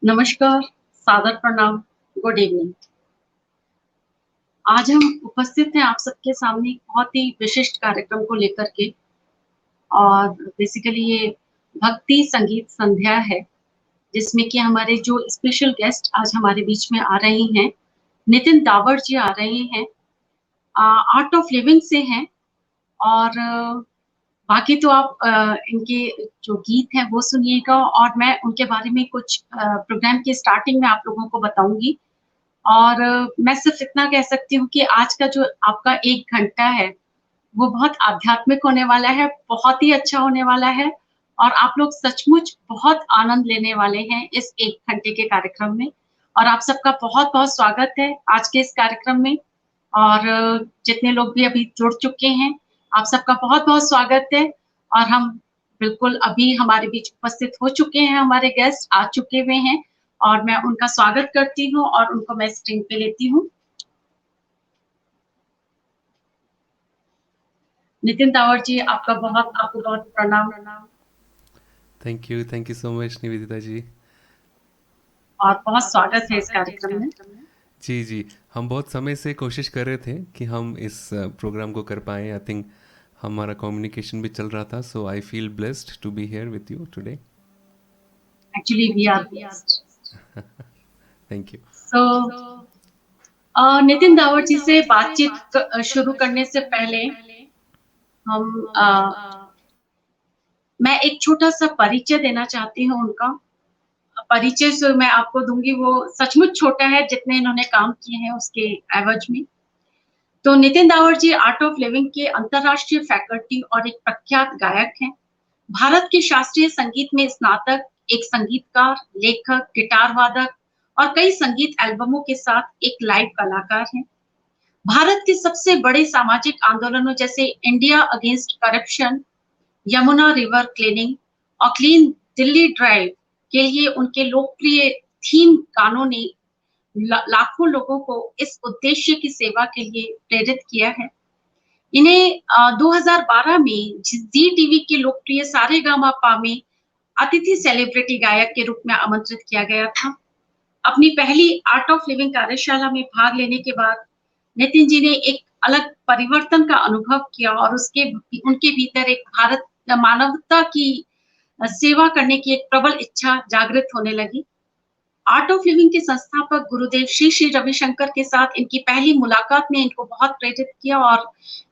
नमस्कार, सादर प्रणाम, गुड इवनिंग। आज हम उपस्थित हैं आप सबके सामने एक बहुत ही विशिष्ट कार्यक्रम को लेकर के और बेसिकली ये भक्ति संगीत संध्या है, जिसमें कि हमारे जो स्पेशल गेस्ट आज हमारे बीच में आ रहे हैं, नितिन दावर जी आ रहे हैं, आर्ट ऑफ लिविंग से हैं और बाकी तो आप इनके जो गीत हैं वो सुनिएगा और मैं उनके बारे में कुछ प्रोग्राम की स्टार्टिंग में आप लोगों को बताऊँगी। और मैं सिर्फ़ इतना कह सकती हूँ कि आज का जो आपका 1 घंटा है, वो बहुत आध्यात्मिक होने वाला है, बहुत ही अच्छा होने वाला है और आप लोग सचमुच बहुत आनंद लेने वाले हैं इस 1 घंटे के कार्यक्रम में। और आप सबका बहुत-बहुत स्वागत है आज के इस कार्यक्रम में और जितने लोग भी अभी जुड़ चुके हैं, आप सबका बहुत-बहुत स्वागत है और हम बिल्कुल अभी हमारे बीच उपस्थित हो चुके हैं, हमारे गेस्ट आ चुके हुए हैं और मैं उनका स्वागत करती हूँ और उनको मैं स्क्रीन पे लेती हूँ। नितिन दावर जी आपको बहुत प्रणाम thank you so much Nivedita ji. और बहुत स्वागत है इस कार्यक्रम में। जी जी, हम बहुत समय से कोशिश कर रहे थे कि हम इस प्रोग्राम को कर पाएँ। आई थिंक हमारा कम्युनिकेशन भी चल रहा था, so I feel blessed to be here with you today. Actually we are blessed. Thank you. So Nitin Dawar ji से बातचीत शुरू करने से पहले हम मैं एक छोटा-सा परिचय देना चाहती हूँ उनका। परिचय जो मैं आपको दूँगी वो सचमुच छोटा है जितने इन्होंने काम किए हैं उसके एवज में। तो Nitin Dawar ji Art of living के अंतर्राष्ट्रीय फैकल्टी और एक प्रख्यात गायक हैं। भारत के शास्त्रीय संगीत में स्नातक, एक संगीतकार, लेखक, गिटार वादक और कई संगीत एल्बमों के साथ एक लाइव कलाकार हैं। भारत के सबसे बड़े सामाजिक आंदोलनों जैसे India against corruption, Yamuna river cleaning और क्लीन दिल्ली ड्राइव के लिए उनके लोकप्रिय थीम गानों ने लाखों लोगों को इस उद्देश्य की सेवा के लिए प्रेरित किया है। इन्हें 2012 में जी टीवी के लोकप्रिय सारेगामापा में अतिथि सेलिब्रिटी गायक के रूप में आमंत्रित किया गया था। अपनी पहली आर्ट ऑफ लिविंग कार्यशाला में भाग लेने के बाद नितिन जी ने एक अलग परिवर्तन का अनुभव किया और उसके उनके भीतर एक भारत मानवता की सेवा करने की एक प्रबल इच्छा जागृत होने लगी। आर्ट ऑफ लिविंग के संस्थापक गुरुदेव श्री श्री रविशंकर के साथ इनकी पहली मुलाकात ने इनको बहुत प्रेरित किया और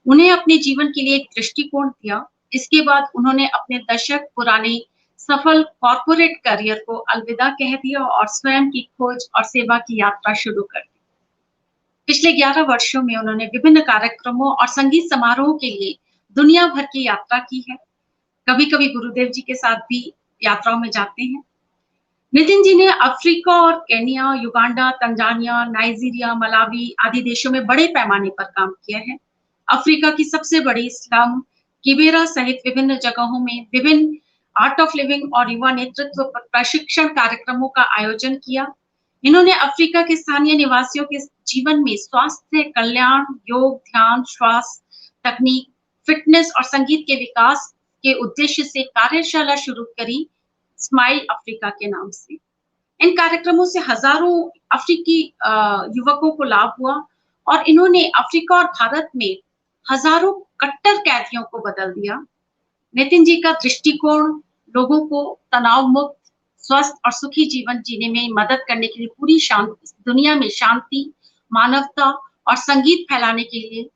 उन्हें अपने जीवन के लिए एक दृष्टिकोण दिया। इसके बाद उन्होंने अपने दशक पुराने सफल कॉर्पोरेट करियर को अलविदा कह दिया और स्वयं की खोज और सेवा की यात्रा शुरू कर दी। पिछले 11 वर्षों में उन्होंने विभिन्न कार्यक्रमों और संगीत समारोहों के लिए दुनिया भर की यात्रा की है। कभी-कभी गुरुदेव जी के साथ भी यात्राओं में जाते हैं। नितिन जी ने अफ्रीका और Kenya, Uganda, Tanzania, Nigeria, Malawi आदि देशों में बड़े पैमाने पर काम किया है। अफ्रीका की सबसे बड़ी स्लम किबेरा सहित विभिन्न जगहों में विभिन्न आर्ट ऑफ लिविंग और युवा नेतृत्व प्रशिक्षण कार्यक्रमों का आयोजन किया। इन्होंने अफ्रीका के स्थानीय निवासियों के जीवन में स्वास्थ्य, कल्याण, योग, ध्यान, श्वास, तकनीक, फिटनेस और संगीत के विकास के उद्देश्य से कार्यशाला शुरू करी, स्माइल अफ्रीका के नाम से। इन कार्यक्रमों से हजारों अफ्रीकी युवकों को लाभ हुआ और इन्होंने अफ्रीका और भारत में हजारों कट्टर कैदियों को बदल दिया। नितिन जी का दृष्टिकोण लोगों को तनाव मुक्त, स्वस्थ और सुखी जीवन जीने में मदद करने के लिए पूरी दुनिया में शांति, मानवता और संगीत फैलाने के लिए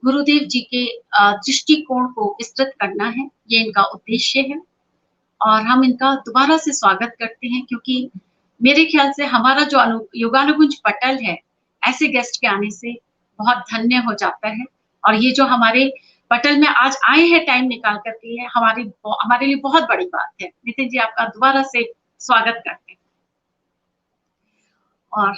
गुरुदेव जी के दृष्टिकोण को विस्तृत करना है, ये इनका उद्देश्य है। और हम इनका दोबारा से स्वागत करते हैं क्योंकि मेरे ख्याल से हमारा जो योगानुकुंज पटल है, ऐसे गेस्ट के आने से बहुत धन्य हो जाता है और ये जो हमारे पटल में आज आए हैं टाइम निकाल कर के लिए हमारे लिए बहुत बड़ी बात है। नितिन जी आपका दोबारा से स्वागत करते हैं। और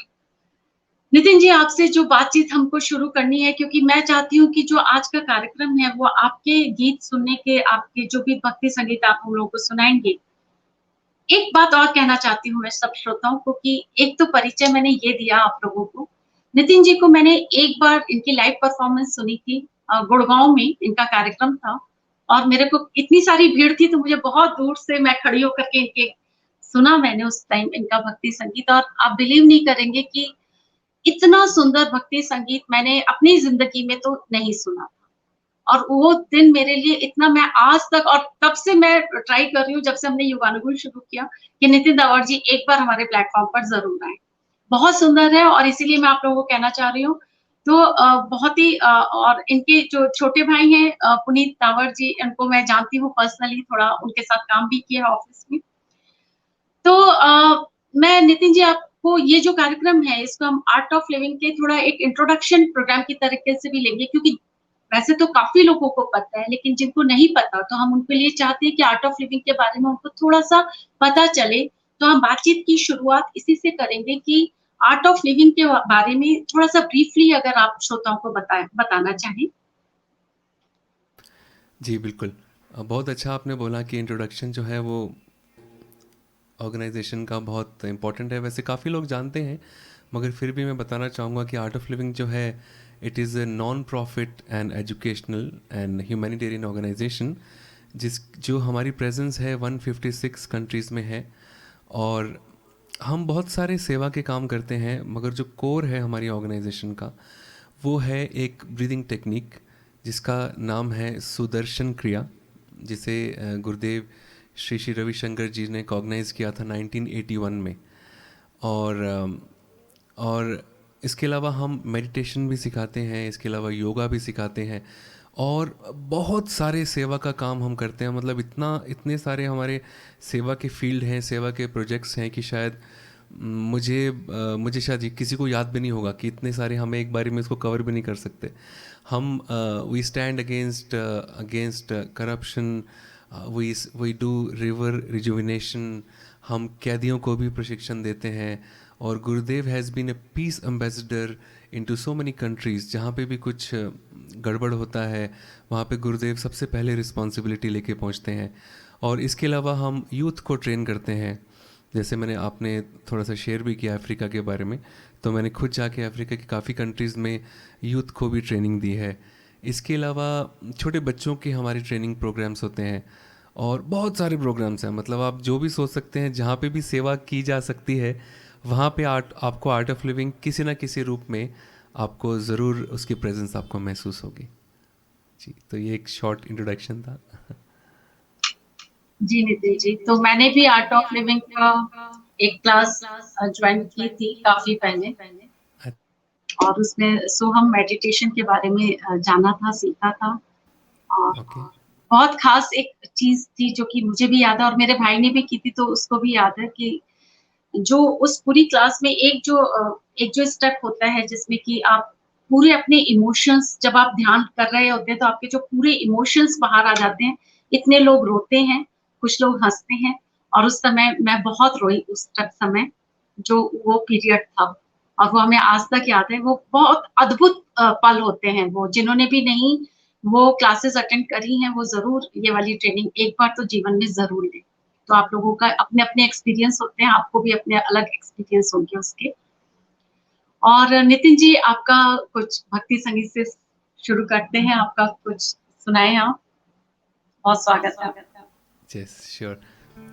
नितिन जी आपसे जो बातचीत हमको शुरू करनी है क्योंकि मैं चाहती हूँ कि जो आज का कार्यक्रम है वो आपके गीत सुनने के आपके जो भी भक्ति संगीत आप हम लोगों को सुनाएंगे। एक बात और कहना चाहती हूँ मैं सब श्रोताओं को कि एक तो परिचय मैंने ये दिया आप लोगों को। नितिन जी को मैंने एक बार इनकी लाइव परफॉर्मेंस सुनी थी गुड़गांव में इनका कार्यक्रम था और मेरे को इतनी सारी भीड़ थी तो मुझे बहुत दूर से मैं खड़ी होकर के इनके सुना मैंने उस टाइम इनका भक्ति संगीत, और आप बिलीव नहीं करेंगे कि इतना सुंदर भक्ति संगीत मैंने अपनी ज़िंदगी में तो नहीं सुना। और वो दिन मेरे लिए इतना, मैं आज तक, और तब से मैं ट्राई कर रही हूँ जब से हमने युगानुकूल शुरू किया, कि नितिन दावर जी एक बार हमारे प्लेटफ़ॉर्म पर ज़रूर आएँ। बहुत सुंदर है, और इसीलिए मैं आप लोगों को कहना चाह रही हूँ। तो बहुत ही और इनके जो छोटे भाई हैं पुनीत दावर जी, इनको मैं जानती हूँ पर्सनली, थोड़ा उनके साथ काम भी किया है ऑफ़िस में। तो मैं नितिन जी आपको ये जो कार्यक्रम है, इसको हम आर्ट ऑफ लिविंग के थोड़ा एक इंट्रोडक्शन प्रोग्राम की तरीके से भी लेंगे, क्योंकि वैसे तो काफ़ी लोगों को पता है, लेकिन जिनको नहीं पता, तो हम उनके लिए चाहते हैं कि आर्ट ऑफ लिविंग के बारे में उनको थोड़ा-सा पता चले। तो हम बातचीत की शुरुआत इसी से करेंगे कि आर्ट ऑफ लिविंग के बारे में थोड़ा-सा ब्रीफली अगर आप श्रोताओं को बताना चाहें। जी, बिल्कुल। बहुत अच्छा आपने बोला कि इंट्रोडक्शन जो है वो ऑर्गेनाइजेशन का बहुत इम्पोर्टेंट है। वैसे काफ़ी लोग जानते हैं, मगर फिर भी मैं बताना चाहूँगा कि आर्ट ऑफ लिविंग जो है, it is a non profit and educational and humanitarian organisation, जो हमारी प्रेजेंस है 156 कंट्रीज़ में है। और हम बहुत सारे सेवा के काम करते हैं, मगर जो कोर है हमारी ऑर्गेनाइजेशन का, वो है एक ब्रीदिंग टेक्निक जिसका नाम है सुदर्शन क्रिया, जिसे गुरुदेव श्री श्री रविशंकर जी ने कॉग्नाइज़ किया था 1981 में। और इसके अलावा हम मेडिटेशन भी सिखाते हैं, इसके अलावा योगा भी सिखाते हैं, और बहुत सारे सेवा का काम हम करते हैं। मतलब इतने सारे हमारे सेवा के फील्ड हैं, सेवा के प्रोजेक्ट्स हैं कि शायद मुझे शायद किसी को याद भी नहीं होगा कि इतने सारे, हमें एक बारी में इसको कवर भी नहीं कर सकते। हम we stand against corruption, we do river rejuvenation, हम कैदियों को भी प्रशिक्षण देते हैं। और Gurudev has been a peace ambassador into so many countries. जहाँ पे भी कुछ गड़बड़ होता है, वहाँ पे गुरुदेव सबसे पहले रिस्पॉन्सिबिलिटी लेके पहुँचते हैं। और इसके अलावा हम यूथ को ट्रेन करते हैं। जैसे आपने थोड़ा सा शेयर भी किया अफ्रीका के बारे में, तो मैंने खुद जाके अफ्रीका की काफ़ी कंट्रीज़ में यूथ को भी ट्रेनिंग दी है। इसके अलावा छोटे बच्चों के हमारे ट्रेनिंग प्रोग्राम्स होते हैं, और बहुत सारे प्रोग्राम्स हैं। मतलब आप जो भी सोच सकते हैं, जहाँ पे भी सेवा की जा सकती है, वहाँ पे आपको आर्ट ऑफ लिविंग किसी न किसी रूप में आपको ज़रूर उसकी प्रेजेंस आपको महसूस होगी। जी, तो ये एक शॉर्ट इंट्रोडक्शन था। जी नितिन जी, तो मैंने भी आर्ट ऑफ लिविंग का एक क्लास ज्वाइन की थी काफ़ी पहले, और उसमें सोहम मेडिटेशन के बारे में जाना था, सीखा था। और ओके। बहुत ख़ास एक चीज़ थी जो कि मुझे भी याद है, और मेरे भाई ने भी की थी, तो उसको भी याद है कि जो उस पूरी क्लास में एक जो स्टेप होता है जिसमें कि आप पूरे अपने इमोशंस, जब आप ध्यान कर रहे होते हैं तो आपके जो पूरे इमोशंस बाहर आ जाते हैं। इतने लोग रोते हैं, कुछ लोग हँसते हैं, और उस समय मैं बहुत रोई उस समय, जो वो पीरियड था, और वो हमें आज तक याद है। वो बहुत अद्भुत पल होते हैं वो, जिन्होंने भी नहीं वो क्लासेस अटेंड करी हैं, वो ज़रूर ये वाली ट्रेनिंग एक बार तो जीवन में ज़रूर लें। तो आप लोगों का अपने-अपने एक्सपीरियंस होते हैं, आपको भी अपने अलग एक्सपीरियंस होंगे उसके। और नितिन जी, आपका कुछ भक्ति संगीत से शुरू करते हैं, आपका कुछ सुनाएँ आप? बहुत स्वागत है आपका। Yes, sure.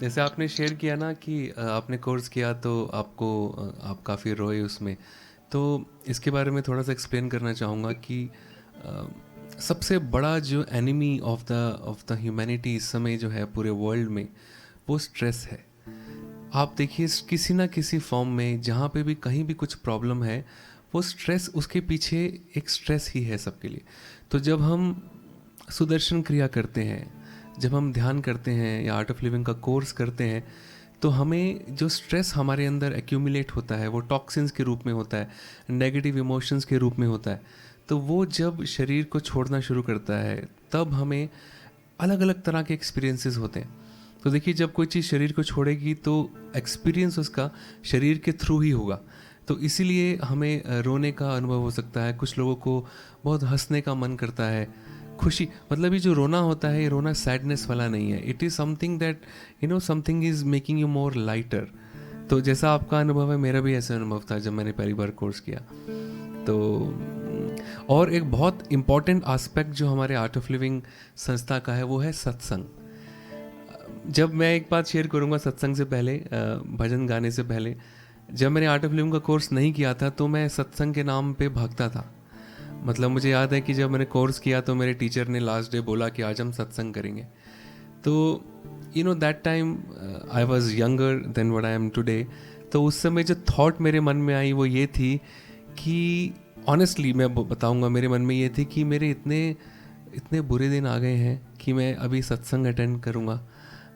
जैसे आपने शेयर किया ना कि आपने कोर्स किया तो आप काफ़ी रोए उसमें। तो इसके बारे में थोड़ा सा एक्सप्लेन करना चाहूँगा कि अ, सबसे बड़ा जो एनिमी ऑफ द ह्यूमैनिटी इस समय जो है पूरे वर्ल्ड में, वो स्ट्रेस है। आप देखिए, किसी ना किसी फॉर्म में जहाँ पे भी कहीं भी कुछ प्रॉब्लम है, वो स्ट्रेस, उसके पीछे एक स्ट्रेस ही है सबके लिए। तो जब हम सुदर्शन क्रिया करते हैं, जब हम ध्यान करते हैं या आर्ट ऑफ लिविंग का कोर्स करते हैं, तो हमें जो स्ट्रेस हमारे अंदर एक्यूमुलेट होता है, वो टॉक्सिन्स के रूप में होता है, नेगेटिव इमोशंस के रूप में होता है। तो वो जब शरीर को छोड़ना शुरू करता है, तब हमें अलग अलग तरह के एक्सपीरियंसेस होते हैं। तो देखिए, जब कोई चीज़ शरीर को छोड़ेगी तो एक्सपीरियंस उसका शरीर के थ्रू ही होगा। तो इसीलिए हमें रोने का अनुभव हो सकता है, कुछ लोगों को बहुत हंसने का मन करता है, खुशी, मतलब ये जो रोना होता है, ये रोना सैडनेस वाला नहीं है। It is something that something is making you more lighter. तो जैसा आपका अनुभव है, मेरा भी ऐसा अनुभव था जब मैंने पहली बार कोर्स किया। तो और एक बहुत इम्पॉर्टेंट आस्पेक्ट जो हमारे आर्ट ऑफ लिविंग संस्था का है, वो है सत्संग। जब मैं एक बात शेयर करूँगा सत्संग से पहले, भजन गाने से पहले, जब मैंने आर्ट ऑफ लिविंग का कोर्स नहीं किया था तो मैं सत्संग के नाम पे भागता था। मतलब मुझे याद है कि जब मैंने कोर्स किया तो मेरे टीचर ने लास्ट डे बोला कि आज हम सत्संग करेंगे। तो you know that time I was younger than what I am today. तो उस समय जो थॉट मेरे मन में आई वो ये थी कि ऑनेस्टली मैं बताऊंगा, मेरे मन में ये थी कि मेरे इतने बुरे दिन आ गए हैं कि मैं अभी सत्संग अटेंड करूँगा।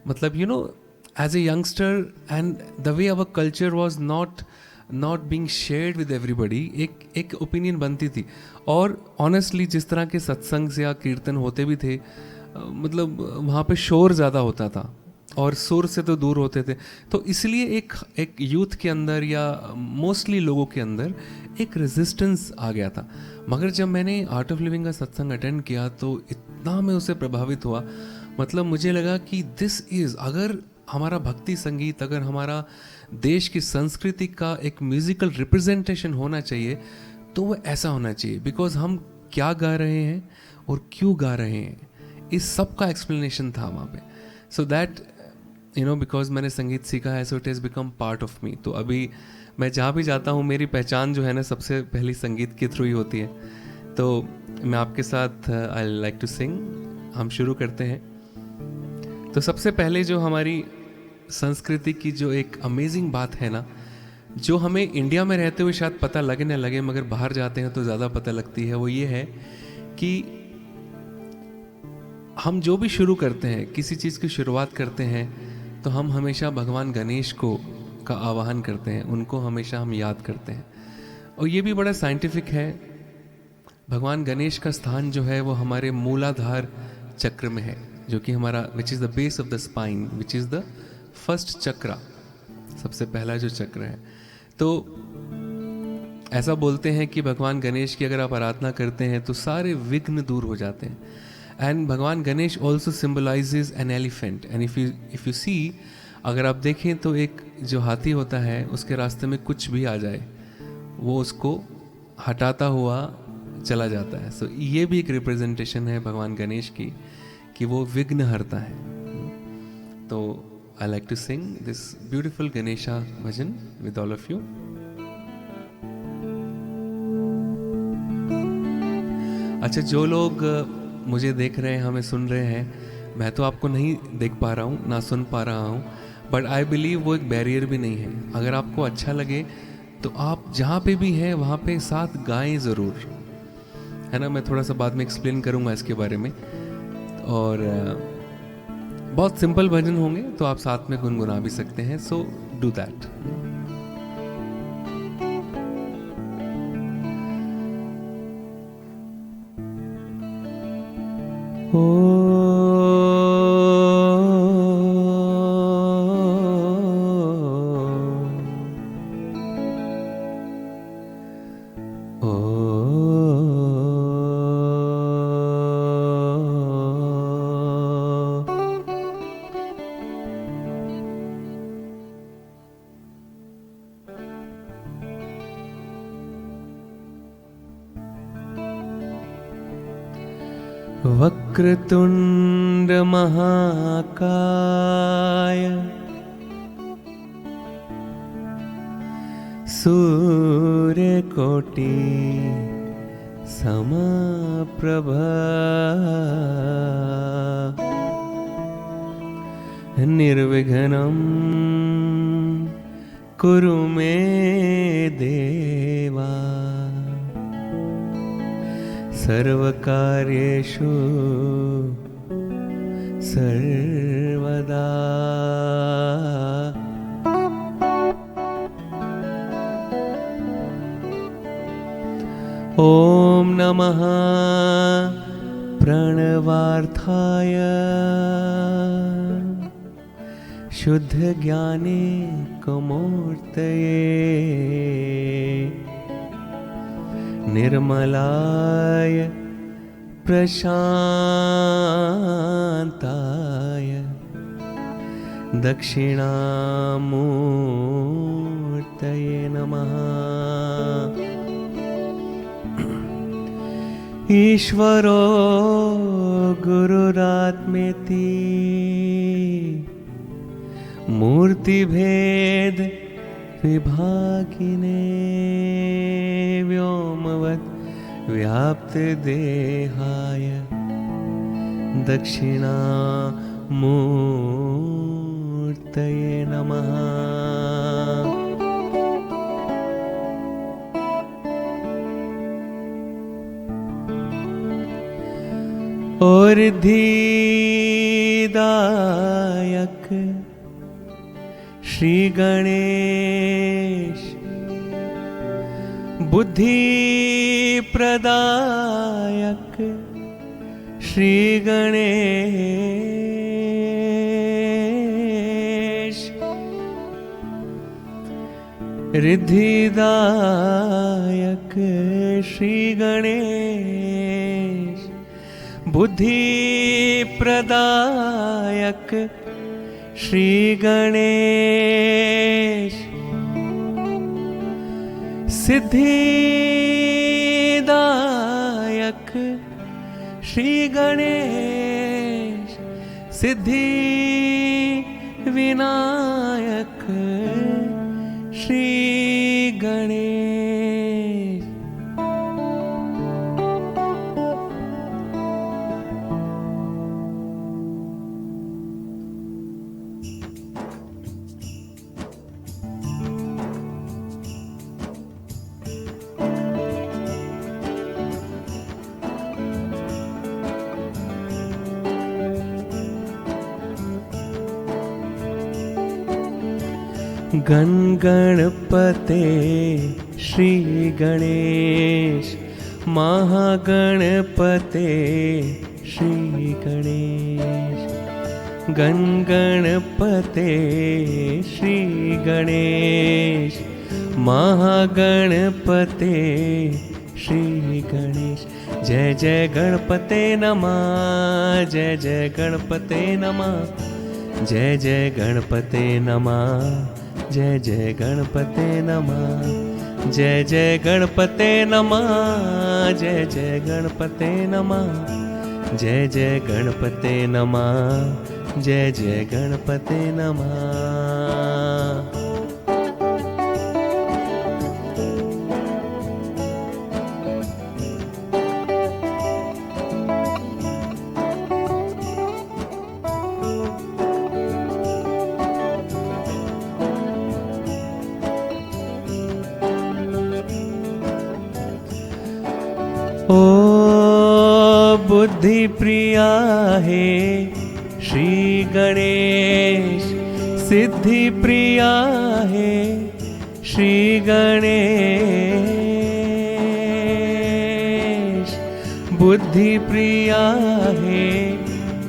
मतलब you know as a youngster and the way our culture was not being shared with everybody, एक ओपिनियन बनती थी। और ऑनेस्टली जिस तरह के सत्संग से या कीर्तन होते भी थे, मतलब वहाँ पे शोर ज़्यादा होता था और सुर से तो दूर होते थे। तो इसलिए एक यूथ के अंदर या मोस्टली लोगों के अंदर एक रेजिस्टेंस आ गया था। मगर जब मैंने आर्ट ऑफ लिविंग का सत्संग अटेंड किया तो इतना मैं उससे प्रभावित हुआ। मतलब मुझे लगा कि दिस इज़, अगर हमारा भक्ति संगीत, अगर हमारा देश की संस्कृति का एक म्यूज़िकल रिप्रेजेंटेशन होना चाहिए तो वो ऐसा होना चाहिए। बिकॉज हम क्या गा रहे हैं और क्यों गा रहे हैं, इस सब का एक्सप्लेनेशन था वहाँ पे। So that you no, because मैंने संगीत सीखा है so it has become part of me. तो अभी मैं जहाँ भी जाता हूँ मेरी पहचान जो है ना सबसे पहली संगीत के थ्रू ही होती है। तो मैं आपके साथ आई लाइक टू सिंग, हम शुरू करते हैं। तो सबसे पहले जो हमारी संस्कृति की जो एक अमेजिंग बात है ना, जो हमें इंडिया में रहते हुए शायद पता लगे ना लगे मगर बाहर जाते हैं तो ज़्यादा पता लगती है, वो ये है कि हम जो भी शुरू करते हैं, किसी चीज़ की शुरुआत करते हैं तो हम हमेशा भगवान गणेश का आवाहन करते हैं, उनको हमेशा हम याद करते हैं। और ये भी बड़ा साइंटिफिक है। भगवान गणेश का स्थान जो है वो हमारे मूलाधार चक्र में है, जो कि हमारा which is the base of the spine, which is the first chakra, सबसे पहला जो चक्र है। तो ऐसा बोलते हैं कि भगवान गणेश की अगर आप आराधना करते हैं तो सारे विघ्न दूर हो जाते हैं। And Bhagwan Ganesh also symbolises an elephant. And if you see, अगर आप देखें तो एक जो हाथी होता है उसके रास्ते में कुछ भी आ जाए वो उसको हटाता हुआ चला जाता है। सो ये भी एक रिप्रेजेंटेशन है भगवान गणेश की कि वो विघ्न हरता है। तो I like to sing this beautiful Ganesha bhajan with all of you. अच्छा, जो लोग मुझे देख रहे हैं, हमें सुन रहे हैं, मैं तो आपको नहीं देख पा रहा हूँ ना सुन पा रहा हूँ, बट आई बिलीव वो एक बैरियर भी नहीं है। अगर आपको अच्छा लगे तो आप जहाँ पे भी हैं वहाँ पे साथ गाएं ज़रूर, है ना। मैं थोड़ा सा बाद में एक्सप्लेन करूँगा इसके बारे में। और बहुत सिंपल भजन होंगे तो आप साथ में गुनगुना भी सकते हैं। So do that. वक्रतुंड महाकाय सूर्यकोटि समप्रभा निर्विघ्नं कुरु मे देवा सर्वकार्येषु सर्वदा। ॐ नमः प्रणवार्थाय शुद्ध ज्ञाने कमूर्तये निर्मलाय प्रशांताय दक्षिणामूर्तये नमः। ईश्वरो गुरुरात्मेति मूर्तिभेद विभागिने व्योमवत् व्याप्तदेहाय दक्षिणामूर्तये नमः। और धीदायक श्री गणेश, बुद्धि प्रदायक श्री गणेश, रिद्धिदायक श्री गणेश, बुद्धि प्रदायक श्री गणेश, सिद्धिदायक श्री गणेश, सिद्धि विनायक श्री गणेश। गण गणपते श्री गणेश, महागणपते श्री गणेश, गण गणपते श्री गणेश, महागणपते श्री गणेश। जय जय गणपते नमः, जय जय गणपते नमः, जय जय गणपते नमः, जय जय गणपते नमः, जय जय गणपते नमः, जय जय गणपते नमः, जय जय गणपते नमः, जय जय गणपते नमः। ओ बुद्धि प्रिया है श्री गणेश, सिद्धि प्रिया है श्री गणेश, बुद्धि प्रिया है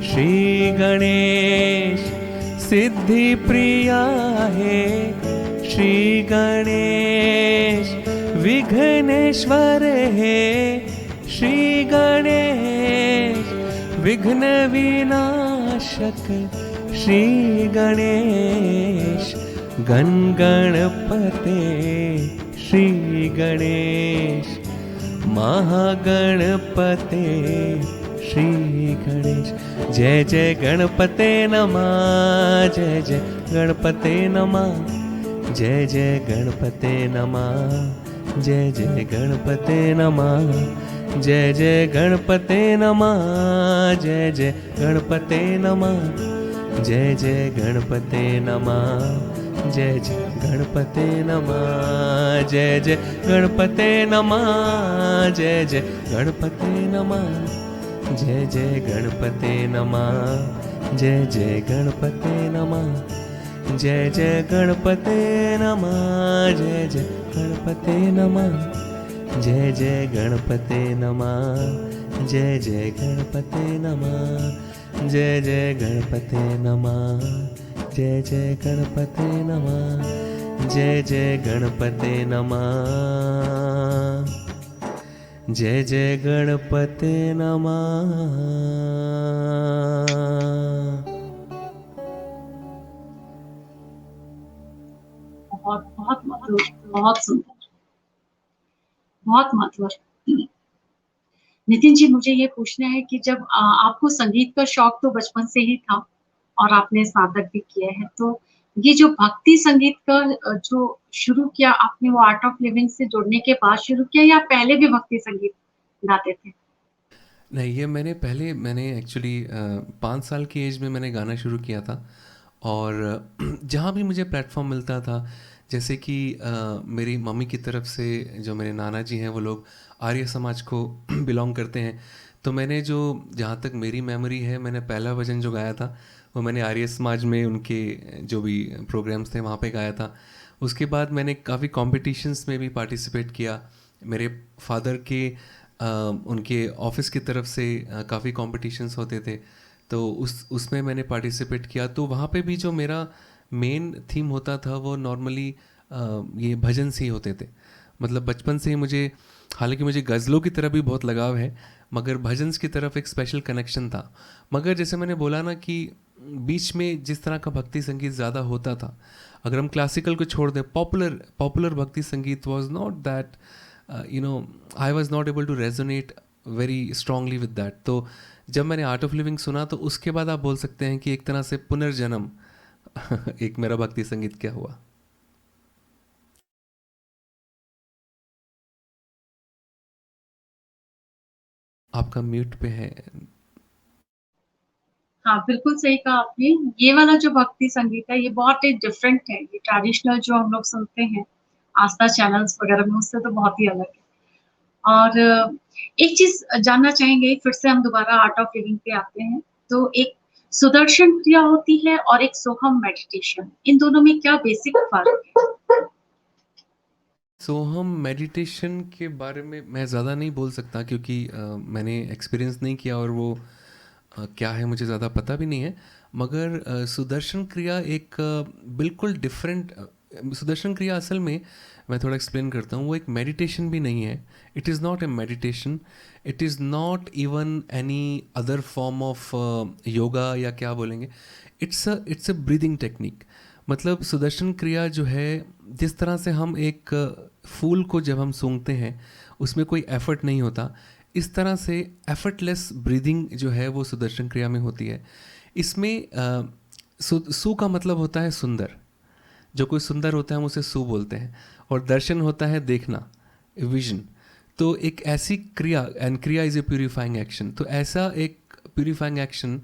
श्री गणेश, सिद्धि प्रिया है श्री गणेश, विघ्नेश्वर है श्री गणेश, विघ्न विनाशक श्री गणेश, गण गणपते श्री गणेश, महागणपते श्री गणेश। जय जय गणपते नमः, जय जय गणपते नमः, जय जय गणपते नमः, जय जय गणपते नमः, जय जय गणपते नमः, जय जय गणपते नमः, जय जय गणपते नमः, जय जय गणपते नमः, जय जय गणपते नमः, जय जय गणपते नमः, जय जय गणपते नमः, जय जय गणपते नमः, जय जय गणपते नमः, जय जय गणपते नमः, जय जय गणपते नमः, जय जय गणपते नमः, जय जय गणपते नमः, जय जय गणपते नमः, जय जय गणपते नमः, जय जय गणपते नमः। बहुत बहुत मधुर, बहुत सुंदर, बहुत मधुर। नितिन जी, मुझे ये पूछना है कि जब आपको संगीत का शौक तो बचपन से ही था और आपने स्नातक भी किया है, तो ये जो भक्ति संगीत का जो शुरू किया आपने वो आर्ट ऑफ लिविंग से जुड़ने के बाद शुरू किया या पहले भी भक्ति संगीत गाते थे? नहीं, ये मैंने एक्चुअली 5 साल की एज में मैंने गाना शुरू किया था। और जहाँ भी मुझे प्लेटफ़ॉर्म मिलता था, जैसे कि मेरी मम्मी की तरफ से जो मेरे नाना जी हैं, वो लोग आर्य समाज को बिलॉन्ग करते हैं। तो मैंने जो जहाँ तक मेरी मेमोरी है, मैंने पहला भजन जो गाया था, वो मैंने आर्य समाज में उनके जो भी प्रोग्राम्स थे, वहाँ पे गाया था। उसके बाद मैंने काफ़ी कॉम्पिटिशन्स में भी पार्टिसिपेट किया। मेरे फादर के उनके ऑफिस की तरफ से काफ़ी कॉम्पिटिशन्स होते थे, तो उसमें मैंने पार्टिसिपेट किया। तो वहाँ पे भी जो मेरा मेन थीम होता था वो नॉर्मली ये भजन से ही होते थे। मतलब बचपन से ही मुझे, हालांकि मुझे गज़लों की तरफ भी बहुत लगाव है, मगर भजन्स की तरफ एक स्पेशल कनेक्शन था। मगर जैसे मैंने बोला ना कि बीच में जिस तरह का भक्ति संगीत ज़्यादा होता था, अगर हम क्लासिकल को छोड़ दें, पॉपुलर पॉपुलर भक्ति संगीत was not that, you know, I was not able to resonate very strongly with that. तो जब मैंने आर्ट ऑफ लिविंग सुना, तो उसके बाद आप बोल सकते हैं कि एक तरह से पुनर्जन्म एक मेरा भक्ति संगीत क्या हुआ। आपका म्यूट पे है। हाँ, बिल्कुल सही कहा आपने। ये वाला जो भक्ति संगीत है, ये बहुत ही डिफरेंट है। ये ट्रेडिशनल जो हम लोग सुनते हैं, आस्था चैनल्स वगैरह में, उससे तो बहुत ही अलग है। और एक चीज़ जानना चाहेंगे, फिर से हम दोबारा आर्ट ऑफ लिविंग पे आते हैं। तो एक सुदर्शन क्रिया होती है और एक सोहम मेडिटेशन। इन दोनों में क्या बेसिक फ़र्क है? सोहम मेडिटेशन के बारे में मैं ज़्यादा नहीं बोल सकता, क्योंकि मैंने एक्सपीरियंस नहीं किया, और वो क्या है मुझे ज़्यादा पता भी नहीं है। मगर सुदर्शन क्रिया एक बिल्कुल डिफरेंट, सुदर्शन क्रिया असल में, मैं थोड़ा एक्सप्लेन करता हूँ, वो एक मेडिटेशन भी नहीं है। It is not a meditation, it is not even any other form of yoga, या क्या बोलेंगे, इट्स अ ब्रीदिंग टेक्निक। मतलब सुदर्शन क्रिया जो है, जिस तरह से हम एक फूल को जब हम सूंघते हैं, उसमें कोई एफर्ट नहीं होता, इस तरह से एफर्टलेस ब्रीदिंग जो है वो सुदर्शन क्रिया में होती है। इसमें सु का मतलब होता है सुंदर। जो कोई सुंदर होता है हम उसे सु बोलते हैं। और दर्शन होता है देखना, विजन। तो एक ऐसी क्रिया, एंड क्रिया इज़ ए प्यूरिफाइंग एक्शन, तो ऐसा एक प्यूरिफाइंग एक्शन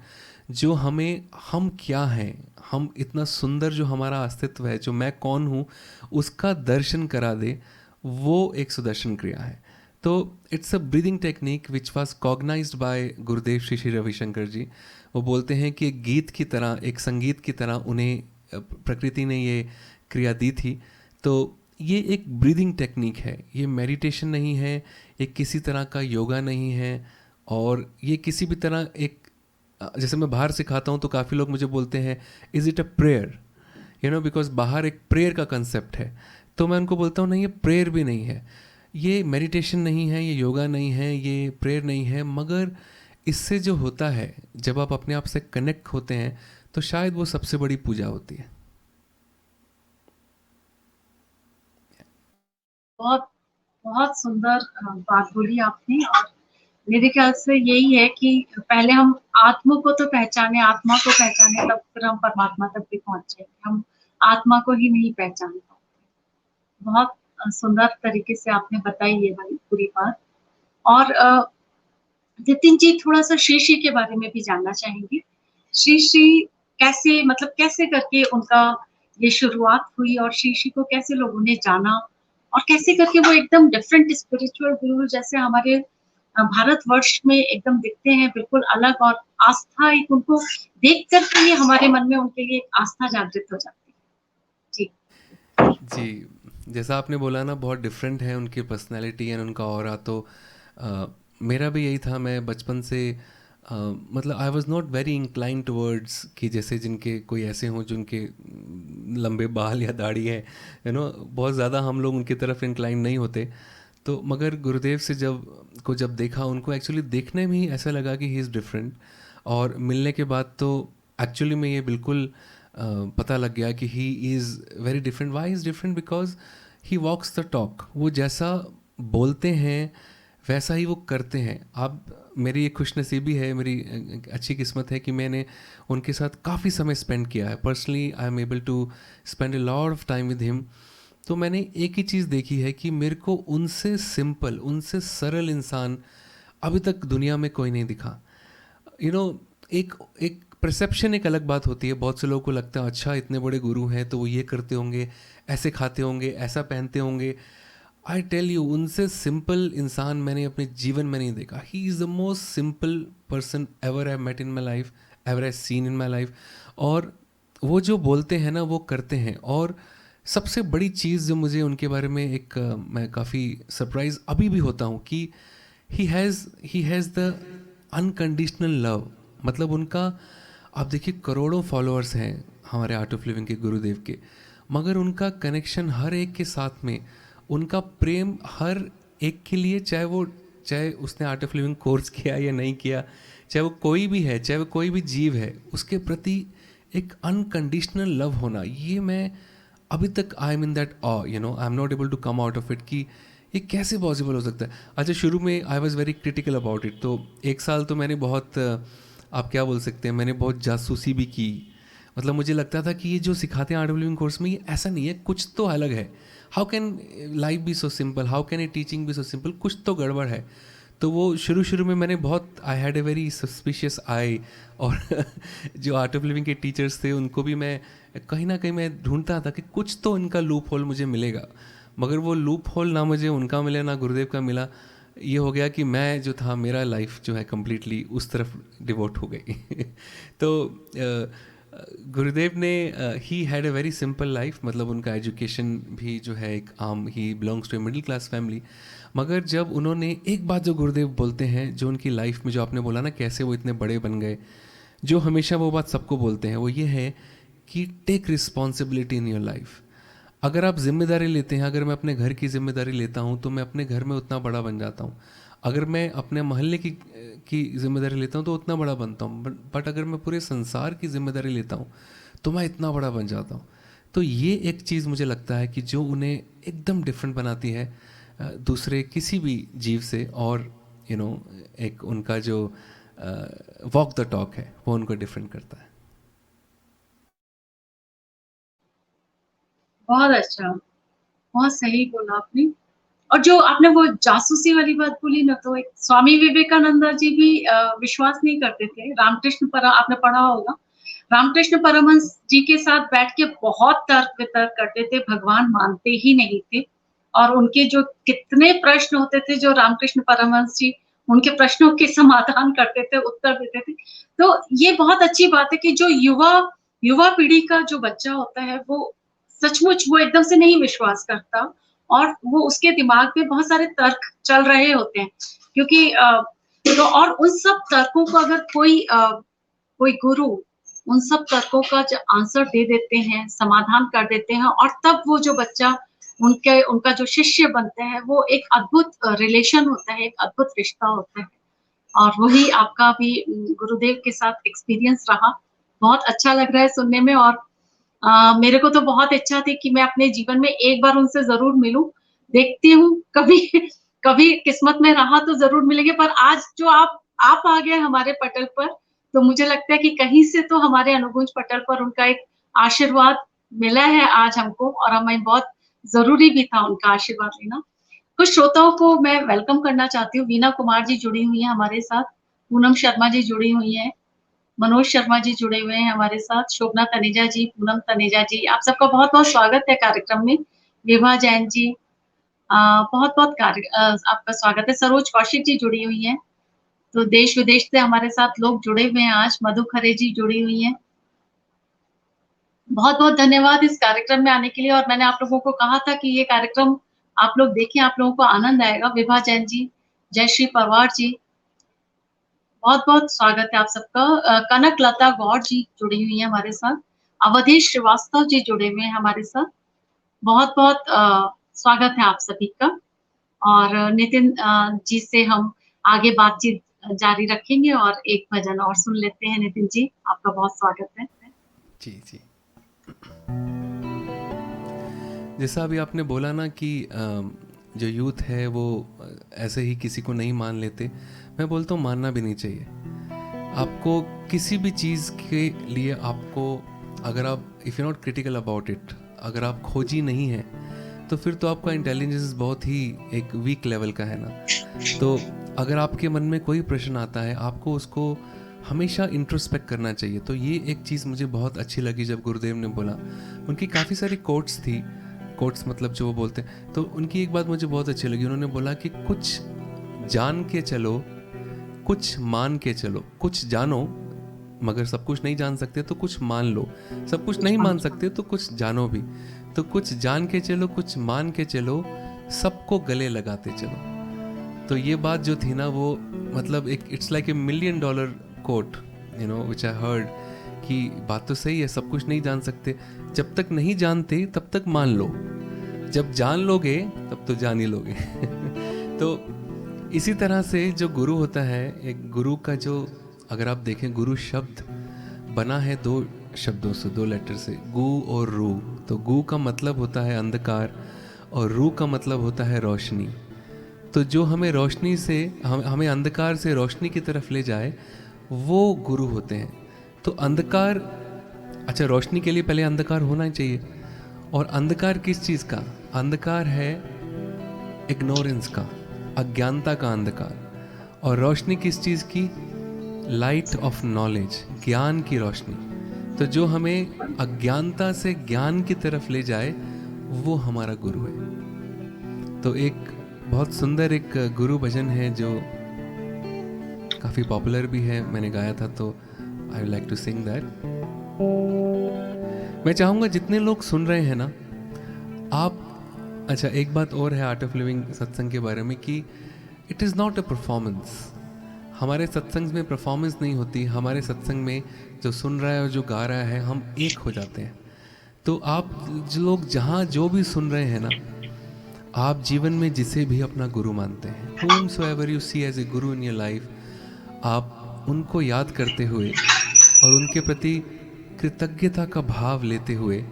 जो हमें, हम क्या हैं, हम इतना सुंदर जो हमारा अस्तित्व है, जो मैं कौन हूँ, उसका दर्शन करा दे, वो एक सुदर्शन क्रिया है। तो it's a breathing technique which was cognised by Gurudev Shri Shri Ravishankar जी। वो बोलते हैं कि एक गीत की तरह, एक संगीत की तरह उन्हें प्रकृति ने ये क्रिया दी थी। तो ये एक ब्रीदिंग टेक्निक है, ये मेडिटेशन नहीं है, ये किसी तरह का योगा नहीं है। और ये किसी भी तरह एक, जैसे मैं बाहर सिखाता हूँ तो काफ़ी लोग मुझे बोलते हैं, is it a prayer, you know, because बाहर एक प्रेयर का कंसेप्ट है। तो मैं उनको बोलता हूँ नहीं, ये प्रेयर भी नहीं है, ये मेडिटेशन नहीं है, ये योगा नहीं है, ये प्रेयर नहीं है। मगर इससे जो होता है, जब आप अपने आप से कनेक्ट होते हैं, तो शायद वो सबसे बड़ी पूजा होती है। बहुत बहुत सुंदर बात बोली आपने। और मेरे ख्याल से यही है कि पहले हम आत्मा को तो पहचाने, आत्मा को पहचाने, तब फिर हम परमात्मा तक भी पहुँचे। हम आत्मा को ही नहीं पहचान पाते। बहुत सुंदर तरीके से आपने बताई ये वाली पूरी बात। और नितिन जी, थोड़ा-सा श्री श्री के बारे में भी जानना चाहेंगे। श्री श्री कैसे, मतलब कैसे करके उनका ये शुरुआत हुई और श्री श्री को कैसे लोगों ने जाना और कैसे करके वो एकदम डिफरेंट स्पिरिचुअल गुरु जैसे हमारे भारतवर्ष में एकदम दिखते हैं, बिल्कुल अलग। और आस्था एक उनको देख कर के ही हमारे मन में उनके लिए एक आस्था जागृत हो जाती है। जी। जी, जैसा आपने बोला ना, बहुत डिफरेंट है उनकी पर्सनैलिटी एंड उनका ऑरा। तो अ, मेरा भी यही था। मैं बचपन से मतलब I was not very incline towards कि जैसे जिनके कोई ऐसे हों जिनके लंबे बाल या दाढ़ी है, यू नो, बहुत ज़्यादा हम लोग उनकी तरफ इंक्लाइन नहीं होते। तो मगर गुरुदेव से जब देखा, उनको एक्चुअली देखने में ही ऐसा लगा कि ही इज़ डिफरेंट। और मिलने के बाद तो एक्चुअली में ये बिल्कुल पता लग गया कि he is very different. Why is different? Because he walks the talk. वो जैसा बोलते हैं वैसा ही वो करते हैं। आप, मेरी ये खुशनसीबी है, मेरी अच्छी किस्मत है कि मैंने उनके साथ काफ़ी समय स्पेंड किया है। Personally I am able to spend a lot of time with him. तो मैंने एक ही चीज़ देखी है कि मेरे को उनसे सिंपल, उनसे सरल इंसान अभी तक दुनिया में कोई नहीं दिखा। यू नो, एक एक परसेप्शन एक अलग बात होती है। बहुत से लोगों को लगता है अच्छा इतने बड़े गुरु हैं तो वो ये करते होंगे, ऐसे खाते होंगे, ऐसा पहनते होंगे। आई टेल यू, उनसे सिंपल इंसान मैंने अपने जीवन में नहीं देखा। He is the most simple person ever I met in my life, ever I seen in my life. और वो जो बोलते हैं ना वो करते हैं। और सबसे बड़ी चीज़ जो मुझे उनके बारे में एक मैं काफ़ी सरप्राइज अभी भी होता हूँ कि he has the unconditional love. मतलब उनका, आप देखिए करोड़ों फॉलोअर्स हैं हमारे आर्ट ऑफ लिविंग के, गुरुदेव के, मगर उनका कनेक्शन हर एक के साथ में, उनका प्रेम हर एक के लिए, चाहे उसने आर्ट ऑफ लिविंग कोर्स किया या नहीं किया, चाहे वो कोई भी है, चाहे वो कोई भी जीव है, उसके प्रति एक अनकंडीशनल लव होना, ये मैं अभी तक I am in that awe, you know, I am not able to come out of it कि ये कैसे पॉसिबल हो सकता है। अच्छा, शुरू में I was very critical about it. तो एक साल तो मैंने बहुत आप क्या बोल सकते हैं, मैंने बहुत जासूसी भी की। मतलब मुझे लगता था कि ये जो सिखाते हैं आर्ट ऑफ लिविंग कोर्स में, ये ऐसा नहीं है, कुछ तो अलग है। How can life be so simple, how can a teaching be so simple, कुछ तो गड़बड़ है। तो वो शुरू शुरू में मैंने बहुत, I had a very suspicious eye. और जो आर्ट ऑफ लिविंग के टीचर्स थे उनको भी मैं कहीं ना कहीं मैं ढूंढता था कि कुछ तो इनका लूप होल मुझे मिलेगा। मगर वो लूप होल ना मुझे उनका मिला ना गुरुदेव का मिला। ये हो गया कि मैं जो था, मेरा लाइफ जो है कम्प्लीटली उस तरफ डिवोट हो गई। तो गुरुदेव ने, he had a very simple life. मतलब उनका एजुकेशन भी जो है एक आम, he belongs to a middle class family. मगर जब उन्होंने एक बात जो गुरुदेव बोलते हैं, जो उनकी लाइफ में, जो आपने बोला ना कैसे वो इतने बड़े बन गए, जो हमेशा वो बात सबको बोलते हैं, वो ये है कि take responsibility in your life. अगर आप जिम्मेदारी लेते हैं, अगर मैं अपने घर की जिम्मेदारी लेता हूँ तो मैं अपने घर में उतना बड़ा बन जाता हूँ। अगर मैं अपने मोहल्ले की जिम्मेदारी लेता हूँ तो उतना बड़ा बनता हूँ। बट अगर मैं पूरे संसार की जिम्मेदारी लेता हूँ तो मैं इतना बड़ा बन जाता हूँ। तो ये एक चीज़ मुझे लगता है कि जो उन्हें एकदम डिफरेंट बनाती है दूसरे किसी भी जीव से। और यू नो, एक उनका जो वॉक द टॉक है वो उनको डिफरेंट करता है। बहुत अच्छा, बहुत सही बोला आपने। और जो आपने वो जासूसी वाली बात बोली ना, तो एक स्वामी विवेकानंद जी भी विश्वास नहीं करते थे। रामकृष्ण पर आपने पढ़ा होगा, रामकृष्ण परमहंस जी के साथ बैठ के बहुत तर्क वितर्क करते थे, भगवान मानते ही नहीं थे। और उनके जो कितने प्रश्न होते थे, जो रामकृष्ण परमहंस जी उनके प्रश्नों के समाधान करते थे, उत्तर देते थे। तो ये बहुत अच्छी बात है कि जो युवा युवा पीढ़ी का जो बच्चा होता है, वो सचमुच वो एकदम से नहीं विश्वास करता, और वो उसके दिमाग में बहुत सारे तर्क चल रहे होते हैं। क्योंकि तो और उन सब तर्कों को अगर कोई गुरु उन सब तर्कों का जो आंसर दे देते हैं, समाधान कर देते हैं, और तब वो जो बच्चा उनके उनका जो शिष्य बनते हैं, वो एक अद्भुत रिलेशन होता है, एक अद्भुत रिश्ता होता है। और वही आपका भी गुरुदेव के साथ एक्सपीरियंस रहा। बहुत अच्छा लग रहा है सुनने में। और मेरे को तो बहुत इच्छा थी कि मैं अपने जीवन में एक बार उनसे ज़रूर मिलूँ। देखती हूँ कभी कभी किस्मत में रहा तो ज़रूर मिलेंगे, पर आज जो आप आ गए हमारे पटल पर, तो मुझे लगता है कि कहीं से तो हमारे अनुगुंज पटल पर उनका एक आशीर्वाद मिला है आज हमको, और हमें बहुत ज़रूरी भी था उनका आशीर्वाद लेना। कुछ श्रोताओं को मैं वेलकम करना चाहती हूँ। वीना कुमार जी जुड़ी हुई हैं हमारे साथ, पूनम शर्मा जी जुड़ी हुई हैं, मनोज शर्मा जी जुड़े हुए हैं हमारे साथ, शोभना तनेजा जी, पूनम तनेजा जी, आप सबका बहुत-बहुत स्वागत है कार्यक्रम में। विभा जैन जी, अ, बहुत-बहुत आपका स्वागत है। सरोज कौशिक जी जुड़ी हुई हैं, तो देश-विदेश से हमारे साथ लोग जुड़े हुए हैं आज। मधु खरे जी जुड़ी हुई हैं। बहुत-बहुत धन्यवाद इस कार्यक्रम में आने के लिए। और मैंने आप लोगों को कहा था कि ये कार्यक्रम आप लोग देखें, आप लोगों को आनंद आएगा। विभा जैन जी, जयश्री परवार जी, बहुत-बहुत स्वागत है आप सबका। कनक लता गौड़ जी जुड़ी हुई हैं हमारे साथ। अवधेश श्रीवास्तव जी जुड़े हुए हैं हमारे साथ। बहुत-बहुत स्वागत है आप सभी का। और नितिन जी से हम आगे बातचीत जारी रखेंगे, और एक भजन और सुन लेते हैं। नितिन जी, आपका बहुत स्वागत है। जी जी। जैसा अभी आपने बोला ना कि जो यूथ है वो ऐसे ही किसी को नहीं मान लेते। मैं बोलता हूँ मानना भी नहीं चाहिए। आपको किसी भी चीज़ के लिए आपको, अगर आप if you not critical about it, अगर आप खोजी नहीं हैं, तो फिर तो आपका इंटेलिजेंस बहुत ही एक वीक लेवल का है ना। तो अगर आपके मन में कोई प्रश्न आता है, आपको उसको हमेशा इंट्रोस्पेक्ट करना चाहिए। तो ये एक चीज़ मुझे बहुत अच्छी लगी जब गुरुदेव ने बोला। उनकी काफ़ी सारी कोट्स थी, कोट्स मतलब जो वो बोलते हैं, तो उनकी एक बात मुझे बहुत अच्छी लगी। उन्होंने बोला कि कुछ जान के चलो, कुछ मान के चलो। कुछ जानो मगर सब कुछ नहीं जान सकते, तो कुछ मान लो। सब कुछ नहीं मान सकते तो कुछ जानो भी। तो कुछ जान के चलो, कुछ मान के चलो, सबको गले लगाते चलो। तो ये बात जो थी ना, वो मतलब एक it's like $1 million quote, you know, which I heard, कि बात तो सही है, सब कुछ नहीं जान सकते। जब तक नहीं जानते तब तक मान लो, जब जान लोगे तब तो जान ही लोगे। तो इसी तरह से जो गुरु होता है, एक गुरु का जो, अगर आप देखें, गुरु शब्द बना है 2 शब्दों से, 2 लेटर से, गु और रू। तो गु का मतलब होता है अंधकार और रू का मतलब होता है रोशनी। तो जो हमें रोशनी से, हमें अंधकार से रोशनी की तरफ ले जाए, वो गुरु होते हैं। तो अंधकार, अच्छा, रोशनी के लिए पहले अंधकार होना चाहिए। और अंधकार किस चीज़ का? अंधकार है इग्नोरेंस का, अज्ञानता का अंधकार। और रोशनी किस चीज़ की? लाइट ऑफ नॉलेज, ज्ञान की रोशनी। तो जो हमें अज्ञानता से ज्ञान की तरफ ले जाए, वो हमारा गुरु है। तो एक बहुत सुंदर एक गुरु भजन है जो काफ़ी पॉपुलर भी है, मैंने गाया था, तो I would like to sing that. मैं चाहूँगा जितने लोग सुन रहे हैं ना, आप, अच्छा, एक बात और है आर्ट ऑफ लिविंग सत्संग के बारे में, कि it is not a performance. हमारे सत्संग में परफॉर्मेंस नहीं होती। हमारे सत्संग में जो सुन रहा है और जो गा रहा है, हम एक हो जाते हैं। तो आप जो लोग जहाँ जो भी सुन रहे हैं ना, आप जीवन में जिसे भी अपना गुरु मानते हैं, whomsoever you see as a guru in your life, आप उनको याद करते हुए और उनके प्रति कृतज्ञता का भाव लेते हुए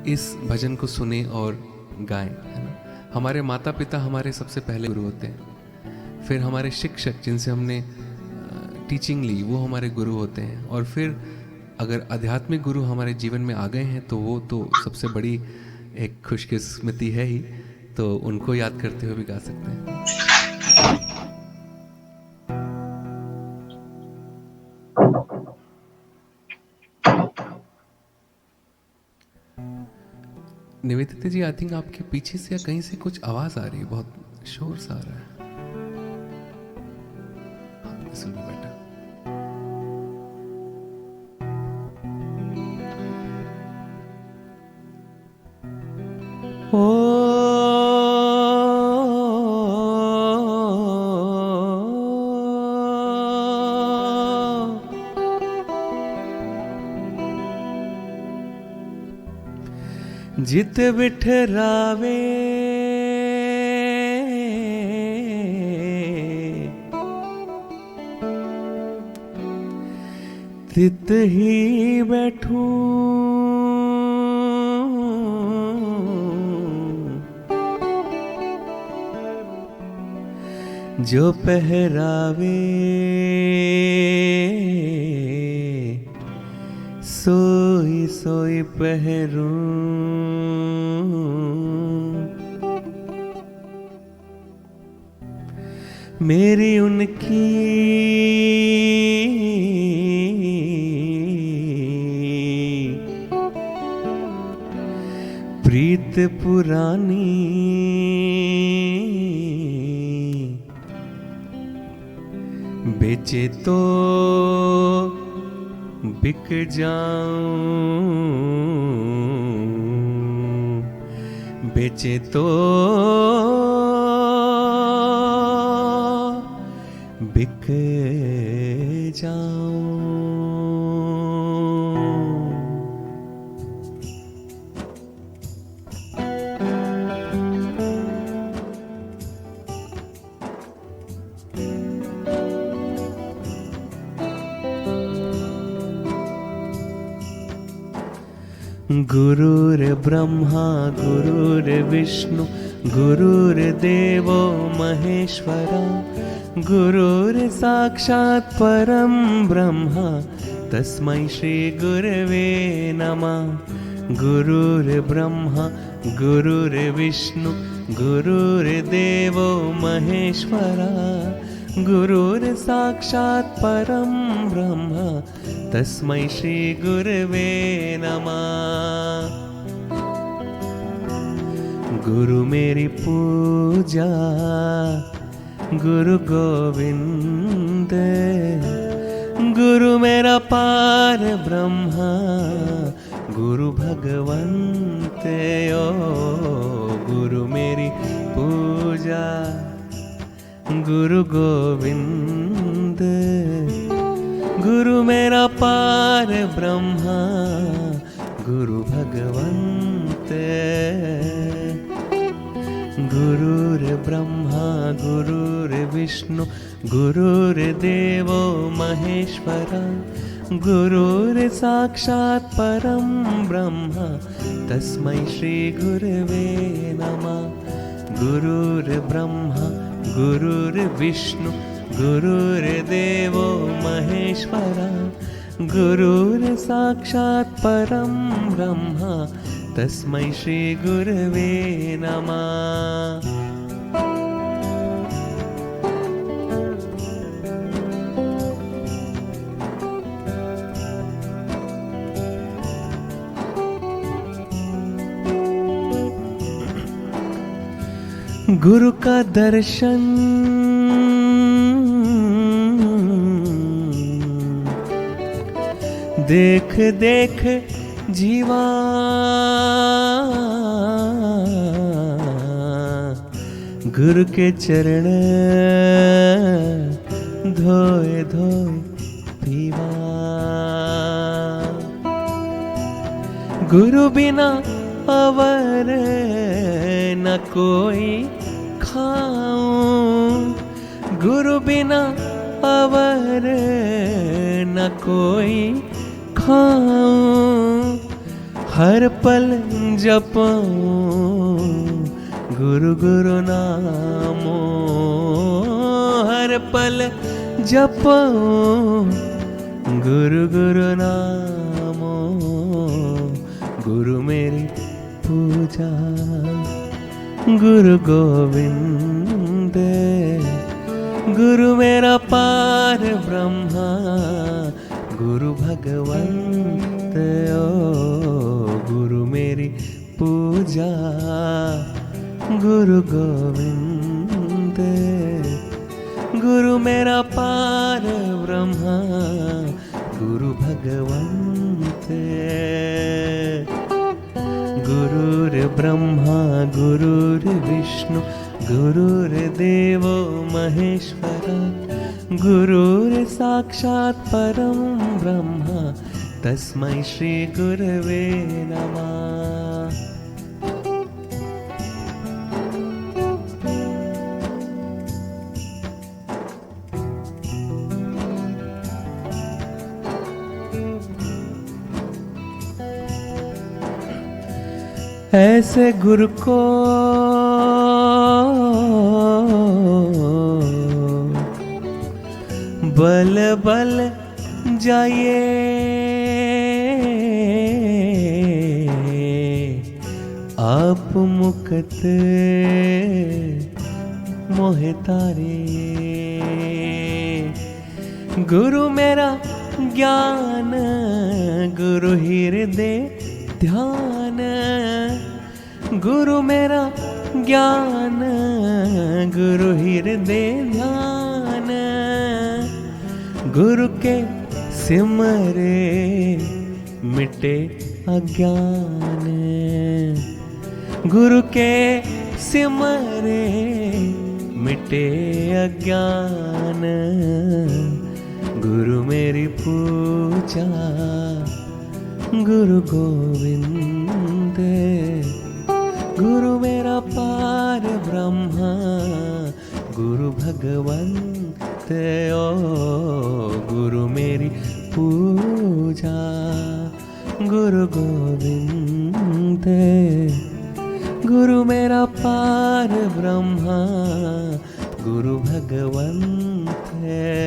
इस भजन को सुने और गाएं, है ना। हमारे माता पिता हमारे सबसे पहले गुरु होते हैं, फिर हमारे शिक्षक जिनसे हमने टीचिंग ली, वो हमारे गुरु होते हैं, और फिर अगर आध्यात्मिक गुरु हमारे जीवन में आ गए हैं, तो वो तो सबसे बड़ी एक खुशकिस्मती है ही। तो उनको याद करते हुए भी गा सकते हैं। निवेदिता जी, आई थिंक आपके पीछे से या कहीं से कुछ आवाज आ रही है, बहुत शोर सा आ रहा है। This will be better. जित बिठरावे तित ही बैठूं, जो पहरावे सोई सोई पहरूं। मेरी उनकी प्रीत पुरानी, बेचे तो बिक जाऊं, बेचे तो बिक जाऊं। गुरुर्ब्रह्मा गुरुर्विष्णु गुरुर्देवो महेश्वरा गुरुर्साक्षात् परं ब्रह्म तस्मै श्री गुरवे नमः। गुरुर्ब्रह्मा गुरुर्विष्णु गुरुर्देवो महेश्वरा गुरुर्साक्षात् परं ब्रह्म तस्मै श्री गुरवे नमः। गुरु मेरी पूजा गुरु गोविंद, गुरु मेरा पार ब्रह्मा गुरु भगवंत ओ। गुरु मेरी पूजा गुरु गोविंद, गुरु मेरा पार ब्रह्मा गुरु भगवंत। गुरुर्ब्रह्मा गुरुर्विष्णु गुरुर्देवो महेश्वरा गुरुर्साक्षात् परं ब्रह्म तस्मै श्री गुरवे नमः। गुरुर्ब्रह्मा गुरुर्विष्णु गुरुर्देवो महेश्वरा गुरुर्साक्षात् परं ब्रह्म तस्मै श्री गुरवे नमः। गुरु का दर्शन देख देख जीवा, गुरु के चरण धोए धोए पीवा। गुरु बिना अवर न कोई खाऊं, गुरु बिना अवर न कोई खाऊं। हर पल जपूं गुरु गुरु नामो, हर पल जपूं गुरु गुरु नामो। गुरु मेरी पूजा गुरु गोविंद, गुरु मेरा पार ब्रह्मा गुरु भगवंत ओ। गुरु मेरी पूजा गुरु गोविंद, गुरु मेरा पार ब्रह्मा गुरु भगवंत। गुरुर्ब्रह्मा गुरुर्विष्णु गुरुर्देवो महेश्वरा गुरुर्साक्षात् परं ब्रह्म तस्मै श्री गुरवे नमः। ऐसे गुरु को बल बल जाइए, आप मुक्त मोहे तारे। गुरु मेरा ज्ञान गुरु हृदय ध्यान, गुरु मेरा ज्ञान गुरु हृदय ध्यान। गुरु के सिमरे मिटे अज्ञान, गुरु के सिमरे मिटे अज्ञान। गुरु मेरी पूजा गुरु गोविंद, गुरु मेरा पार ब्रह्मा गुरु भगवंत ओ। गुरु मेरी पूजा गुरु गोविंद, है, गुरु मेरा पार ब्रह्मा, गुरु भगवंत है।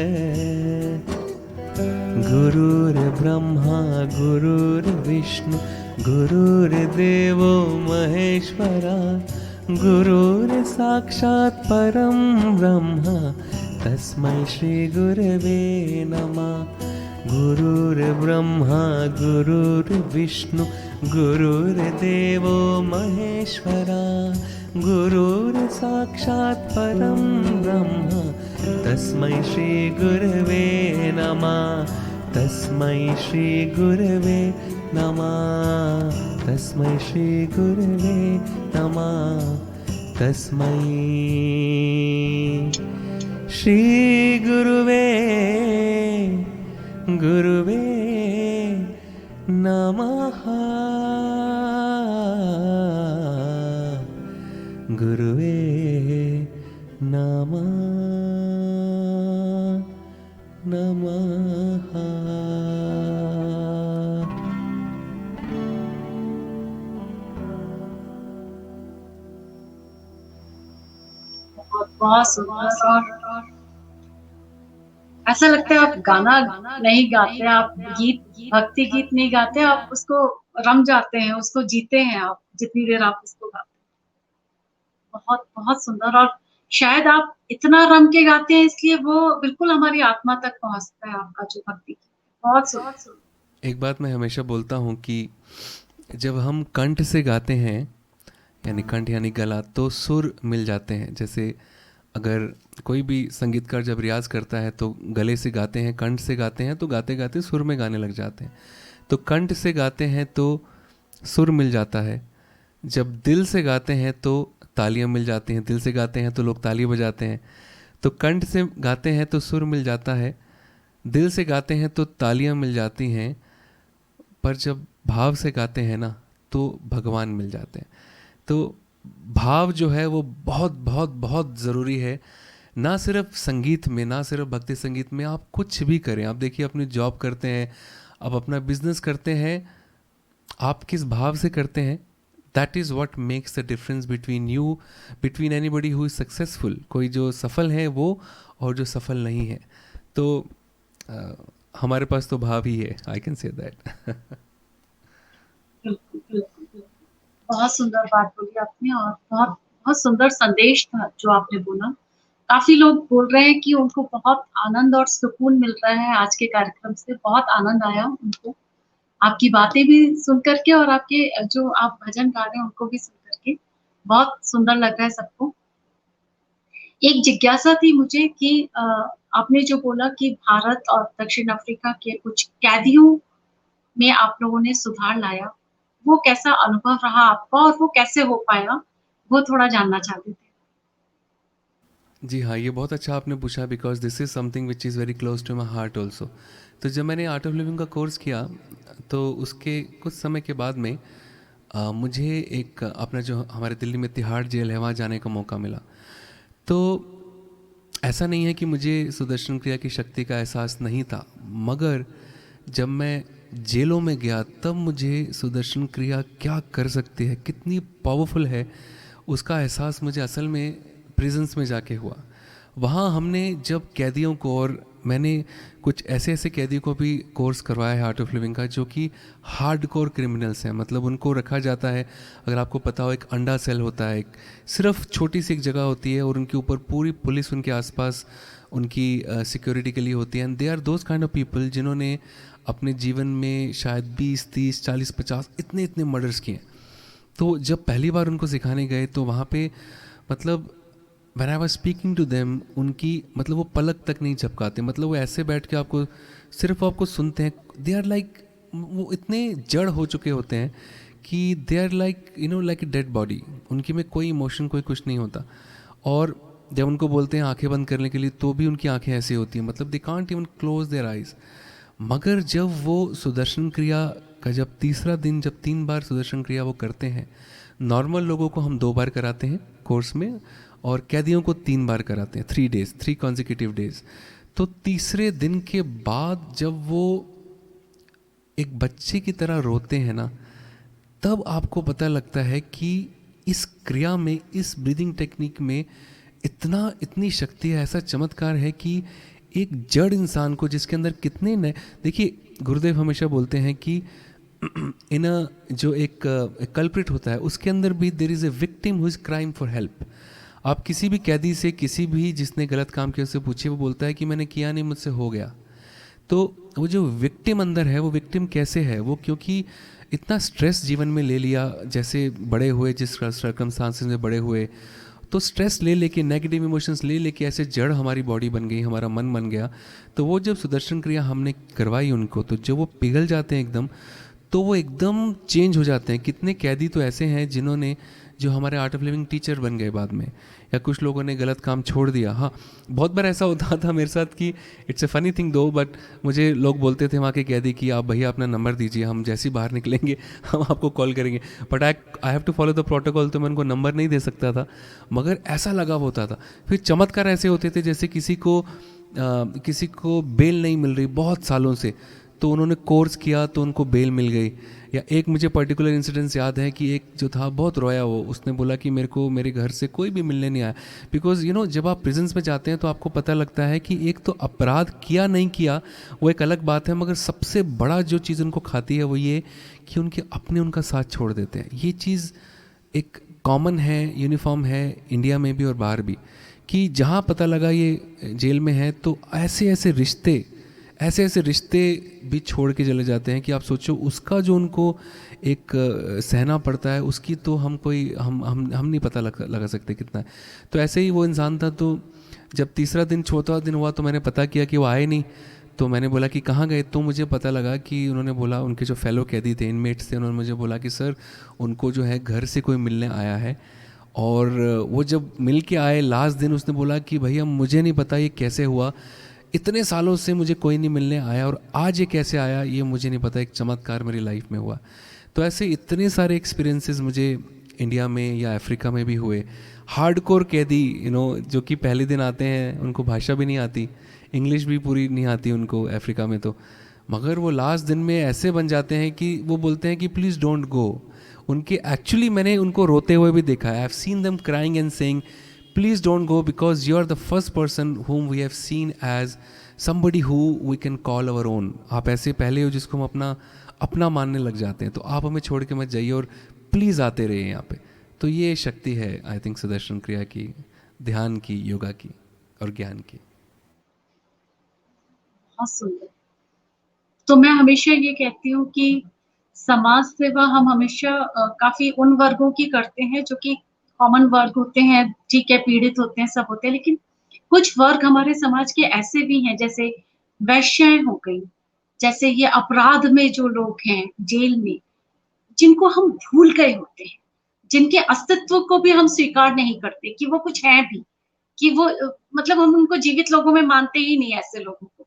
गुरुर्ब्रह्मा गुरुर्विष्णु गुरुर्देवो महेश्वरा, गुरुर्साक्षात् परं ब्रह्म तस्मै श्री गुरवे नमः। गुरुर्ब्रह्मा गुरुर्विष्णु गुरुर्देवो महेश्वरा, गुरुर्साक्षात् परं ब्रह्म तस्मै श्री गुरवे नमः। तस्मै श्री गुरवे नमः, तस्मै श्री गुरवे नमः, तस्मै श्री गुरवे गुरवे नमः, गुरवे नमः नमः। बहुत सुंदर। और ऐसा लगता है आप गाना नहीं गाते, आप भक्ति गीत नहीं गाते, आप उसको रम जाते हैं, उसको जीते हैं आप जितनी देर आप उसको गाते हैं। बहुत बहुत सुंदर। और शायद आप इतना रम के गाते हैं इसलिए वो बिल्कुल हमारी आत्मा तक पहुंचता है आपका जो भक्ति गीत। बहुत सुंदर। एक बात मैं हमेशा बोलता हूँ कि जब हम कंठ से गाते हैं, यानी कंठ यानी गला, तो सुर मिल जाते हैं। जैसे अगर कोई भी संगीतकार जब रियाज करता है तो गले से गाते हैं, कंठ से गाते हैं, तो गाते गाते सुर में गाने लग जाते हैं। तो कंठ से गाते हैं तो सुर मिल जाता है, जब दिल से गाते हैं तो तालियां मिल जाती हैं, दिल से गाते हैं तो लोग ताली बजाते हैं। तो कंठ से गाते हैं तो सुर मिल जाता है, दिल से गाते हैं तो तालियां मिल जाती हैं, पर जब भाव से गाते हैं ना तो भगवान मिल जाते हैं। तो भाव जो है वो बहुत बहुत बहुत ज़रूरी है, ना सिर्फ संगीत में, ना सिर्फ भक्ति संगीत में, आप कुछ भी करें। आप देखिए, अपनी जॉब करते हैं, आप अपना बिजनेस करते हैं, आप किस भाव से करते हैं, that is what makes the difference between anybody who is successful. कोई जो सफल है वो और जो सफल नहीं है। तो हमारे पास तो भाव ही है, आई कैन से दैट। बहुत सुंदर बात बोली आपने, और बहुत बहुत सुंदर संदेश था जो आपने बोला। काफी लोग बोल रहे हैं कि उनको बहुत आनंद और सुकून मिल रहा है आज के कार्यक्रम से। बहुत आनंद आया उनको, आपकी बातें भी सुन करके और आपके जो आप भजन गा रहे हैं उनको भी सुन करके बहुत सुंदर लग रहा है सबको। एक जिज्ञासा थी मुझे कि आपने जो बोला कि भारत और दक्षिण अफ्रीका के कुछ कैदियों में आप लोगों ने सुधार लाया, वो कैसा अनुभव रहा आपका और वो कैसे हो पाया? वो थोड़ा जानना चाहते थे। जी हाँ, ये बहुत अच्छा आपने पूछा, because this is something which is very close to my heart also. तो जब मैंने आर्ट ऑफ लिविंग का कोर्स किया तो उसके कुछ समय के बाद में मुझे एक अपना जो हमारे दिल्ली में तिहाड़ जेल है वहाँ जाने का मौका मिला। तो ऐसा नहीं है कि मुझे सुदर्शन क्रिया की शक्ति का एहसास नहीं था, मगर जब मैं जेलों में गया तब मुझे सुदर्शन क्रिया क्या कर सकती है, कितनी पावरफुल है, उसका एहसास मुझे असल में प्रिजन्स में जाके हुआ। वहाँ हमने जब कैदियों को, और मैंने कुछ ऐसे ऐसे कैदियों को भी कोर्स करवाया है आर्ट ऑफ लिविंग का जो कि हार्ड कोर क्रिमिनल्स हैं। मतलब उनको रखा जाता है, अगर आपको पता हो, एक अंडा सेल होता है, एक सिर्फ छोटी सी एक जगह होती है और उनके ऊपर पूरी पुलिस उनके आसपास उनकी सिक्योरिटी के लिए होती है। And they are those kind of people जिन्होंने अपने जीवन में शायद 20, 30, 40, 50 इतने मर्डर्स किए। तो जब पहली बार उनको सिखाने गए तो वहाँ पे मतलब when I was speaking to them, उनकी मतलब वो पलक तक नहीं झपकाते। मतलब वो ऐसे बैठ के आपको सुनते हैं। दे आर लाइक, वो इतने जड़ हो चुके होते हैं कि they are like like a dead body. उनकी में कोई इमोशन, कोई कुछ नहीं होता। और जब उनको बोलते हैं आंखें बंद करने के लिए तो भी उनकी आंखें ऐसी होती हैं, मतलब they can't even close there eyes. मगर जब वो सुदर्शन क्रिया का जब तीसरा दिन, जब 3 बार सुदर्शन क्रिया वो करते हैं, नॉर्मल लोगों को हम 2 बार कराते हैं कोर्स में और कैदियों को 3 बार कराते हैं, 3 डेज, 3 कॉन्जिक्यूटिव डेज। तो तीसरे दिन के बाद जब वो एक बच्चे की तरह रोते हैं ना, तब आपको पता लगता है कि इस क्रिया में, इस ब्रीदिंग टेक्निक में इतनी शक्ति है, ऐसा चमत्कार है कि एक जड़ इंसान को जिसके अंदर कितने नए, देखिए गुरुदेव हमेशा बोलते हैं कि इन जो एक कल्प्रिट होता है उसके अंदर भी there is a victim who is crime for help. आप किसी भी कैदी से, किसी भी जिसने गलत काम किया उससे पूछिए, वो बोलता है कि मैंने किया नहीं, मुझसे हो गया। तो वो जो विक्टिम अंदर है, वो विक्टिम कैसे है, वो क्योंकि इतना स्ट्रेस जीवन में ले लिया, जैसे बड़े हुए, जिस सर्कमस्टांसेस में बड़े हुए, तो स्ट्रेस ले लेके, नेगेटिव इमोशंस ले लेके ऐसे जड़ हमारी बॉडी बन गई, हमारा मन बन गया। तो वो जब सुदर्शन क्रिया हमने करवाई उनको, तो जब वो पिघल जाते हैं एकदम, तो वो एकदम चेंज हो जाते हैं। कितने कैदी तो ऐसे हैं जिन्होंने, जो हमारे आर्ट ऑफ लिविंग टीचर बन गए बाद में, या कुछ लोगों ने गलत काम छोड़ दिया। हाँ, बहुत बार ऐसा होता था मेरे साथ कि इट्स ए फनी थिंग दो, बट मुझे लोग बोलते थे वहाँ के कैदी कि आप भैया अपना नंबर दीजिए, हम जैसे ही बाहर निकलेंगे हम आपको कॉल करेंगे। But I have to follow the protocol, तो मैं उनको नंबर नहीं दे सकता था, मगर ऐसा लगाव होता था। फिर चमत्कार ऐसे होते थे, जैसे किसी को बेल नहीं मिल रही बहुत सालों से, तो उन्होंने कोर्स किया तो उनको बेल मिल गई। या एक मुझे पर्टिकुलर इंसिडेंस याद है कि एक जो था बहुत रोया, वो उसने बोला कि मेरे घर से कोई भी मिलने नहीं आया। बिकॉज जब आप प्रिजन्स में जाते हैं तो आपको पता लगता है कि एक तो अपराध किया नहीं किया वो एक अलग बात है, मगर सबसे बड़ा जो चीज़ उनको खाती है वो ये कि उनके अपने उनका साथ छोड़ देते हैं। ये चीज़ एक कॉमन है, यूनिफॉर्म है इंडिया में भी और बाहर भी, कि जहाँ पता लगा ये जेल में है तो ऐसे ऐसे रिश्ते भी छोड़ के चले जाते हैं कि आप सोचो उसका जो उनको एक सहना पड़ता है, उसकी तो हम नहीं पता लगा सकते कितना है। तो ऐसे ही वो इंसान था। तो जब तीसरा दिन, चौथा दिन हुआ तो मैंने पता किया कि वो आए नहीं। तो मैंने बोला कि कहाँ गए, तो मुझे पता लगा कि उन्होंने बोला, उनके जो फेलो कैदी थे, इनमेट्स थे, उन्होंने मुझे बोला कि सर उनको जो है घर से कोई मिलने आया है। और वो जब मिल के आए लास्ट दिन, उसने बोला कि भैया मुझे नहीं पता ये कैसे हुआ, इतने सालों से मुझे कोई नहीं मिलने आया और आज ये कैसे आया ये मुझे नहीं पता, एक चमत्कार मेरी लाइफ में हुआ। तो ऐसे इतने सारे एक्सपीरियंसेस मुझे इंडिया में या अफ्रीका में भी हुए। हार्डकोर कैदी जो कि पहले दिन आते हैं, उनको भाषा भी नहीं आती, इंग्लिश भी पूरी नहीं आती उनको अफ्रीका में, तो मगर वो लास्ट दिन में ऐसे बन जाते हैं कि वो बोलते हैं कि प्लीज़ डोंट गो। उनके एक्चुअली मैंने उनको रोते हुए भी देखा है। I have seen them crying and saying please don't go because you are the first person whom we have seen as somebody who we can call our own। आप ऐसे पहले हो जिसको हम अपना मानने लग जाते हैं, तो आप हमें छोड़ के मत जाइए और प्लीज़ आते रहिए यहाँ पे। तो ये शक्ति है आई थिंक सुदर्शन क्रिया की, ध्यान की, योगा की और ज्ञान की। बहुत सुंदर। तो मैं हमेशा ये कहती हूँ कि समाज सेवा हम हमेशा काफ़ी उन वर्गों की करते हैं जो कि कॉमन वर्ग होते हैं, ठीक है, पीड़ित होते हैं, सब होते हैं, लेकिन कुछ वर्ग हमारे समाज के ऐसे भी हैं, जैसे वैश्याएँ हो गई, जैसे ये अपराध में जो लोग हैं, जेल में, जिनको हम भूल गए होते हैं, जिनके अस्तित्व को भी हम स्वीकार नहीं करते कि वो कुछ हैं भी, कि वो मतलब हम उनको जीवित लोगों में मानते ही नहीं ऐसे लोगों को।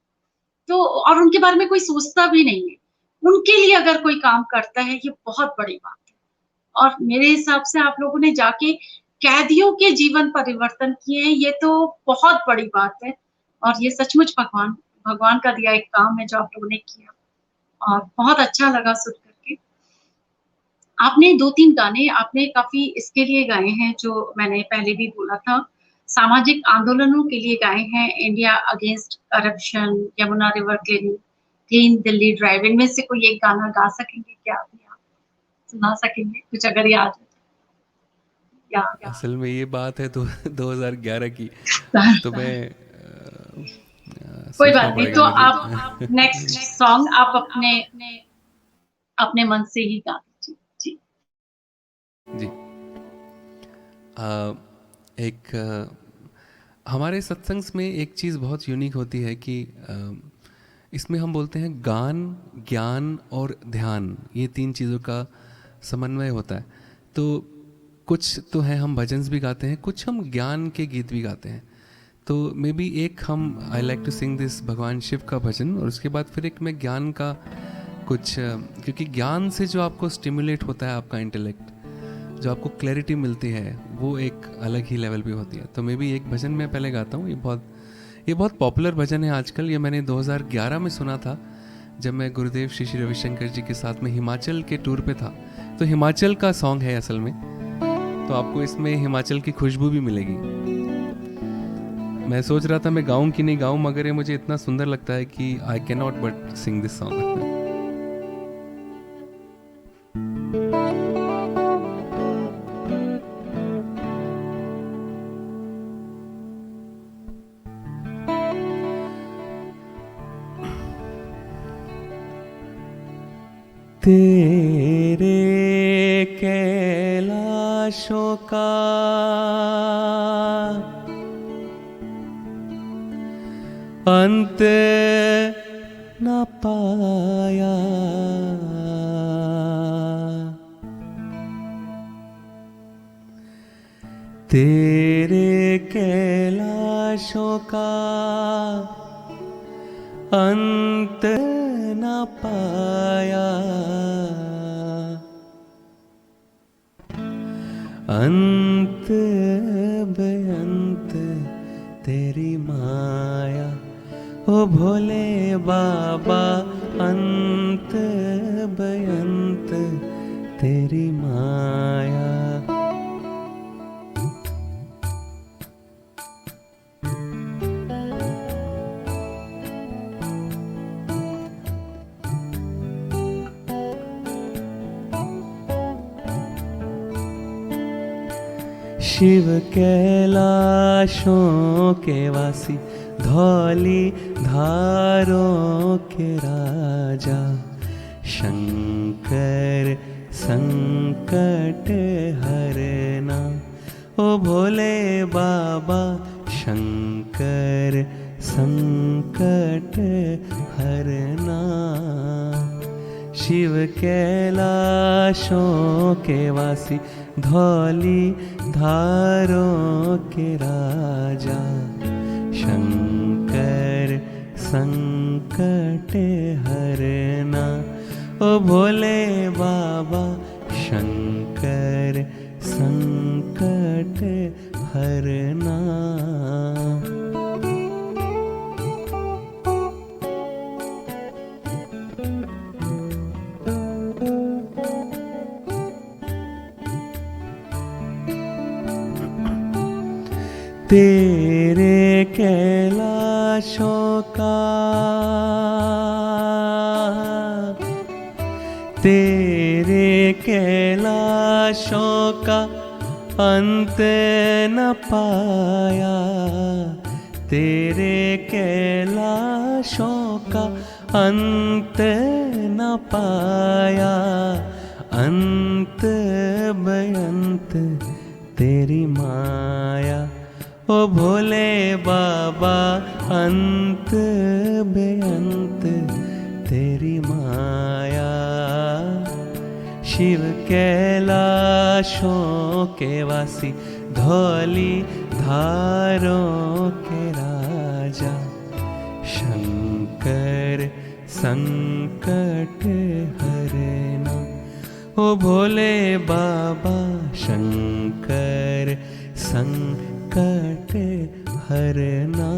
तो और उनके बारे में कोई सोचता भी नहीं है। उनके लिए अगर कोई काम करता है, ये बहुत बड़ी बात है। और मेरे हिसाब से आप लोगों ने जाके कैदियों के जीवन परिवर्तन किए हैं, ये तो बहुत बड़ी बात है। और ये सचमुच भगवान का दिया एक काम है जो आप लोगों ने किया, और बहुत अच्छा लगा सुन कर के। आपने 2-3 गाने आपने काफ़ी इसके लिए गाए हैं, जो मैंने पहले भी बोला था, सामाजिक आंदोलनों के लिए गाए हैं, India against corruption, Yamuna river clean Delhi drive. इनमें से कोई एक गाना गा सकेंगे क्या अभी आप? सुना सकेंगे कुछ अगर याद है या असल में ये बात है तो 2011 की, तो मैं कोई सोचना बात नहीं, पड़ेगा तो मुझे। आप नेक्स्ट सॉन्ग आप अपने अपने मन से ही गा दीजिए। जी। जी। एक हमारे सत्संग में एक चीज़ बहुत यूनिक होती है कि इसमें हम बोलते हैं गान, ज्ञान और ध्यान, ये 3 चीज़ों का समन्वय होता है। तो कुछ तो है हम भजन्स भी गाते हैं, कुछ हम ज्ञान के गीत भी गाते हैं। तो मे बी एक हम I like to sing this भगवान शिव का भजन, और उसके बाद फिर एक मैं ज्ञान का कुछ, क्योंकि ज्ञान से जो आपको स्टिमुलेट होता है आपका इंटेलेक्ट, जो आपको क्लैरिटी मिलती है, वो एक अलग ही लेवल पे होती है। तो मे बी एक भजन मैं पहले गाता हूँ। ये बहुत पॉपुलर भजन है आजकल, ये मैंने 2011 में सुना था, जब मैं गुरुदेव श्री श्री रविशंकर जी के साथ में हिमाचल के टूर पे था, तो हिमाचल का सॉन्ग है असल में, तो आपको इसमें हिमाचल की खुशबू भी मिलेगी। मैं सोच रहा था मैं गाऊं कि नहीं गाऊं, मगर ये मुझे इतना सुंदर लगता है कि I can not but Singh this song. तेरे कैलाशों का अंत न पाया, तेरे कैलाशों का अंत न पाया, अंत बेअंत तेरी माया, ओ भोले बाबा अंत बेअंत तेरी माया। शिव कैलाशों के वासी, धौली धारों के राजा, शंकर संकट हरना, ओ भोले बाबा शंकर संकट हरना। शिव कैलाशों के वासी, धौली धारों के राजा, शंकर संकट हरना, ओ भोले बाबा शंकर संकट हरना। तेरे कैलाशों का, तेरे कैलाशों का अंत न पाया, तेरे कैलाशों का अंत न पाया, अंत बेअंत तेरी माया, ओ भोले बाबा अंत बेअंत तेरी माया। शिव कैलाशों के वासी, धौली धारों के राजा, शंकर संकट हरना, ओ भोले बाबा शंकर संकट हरना।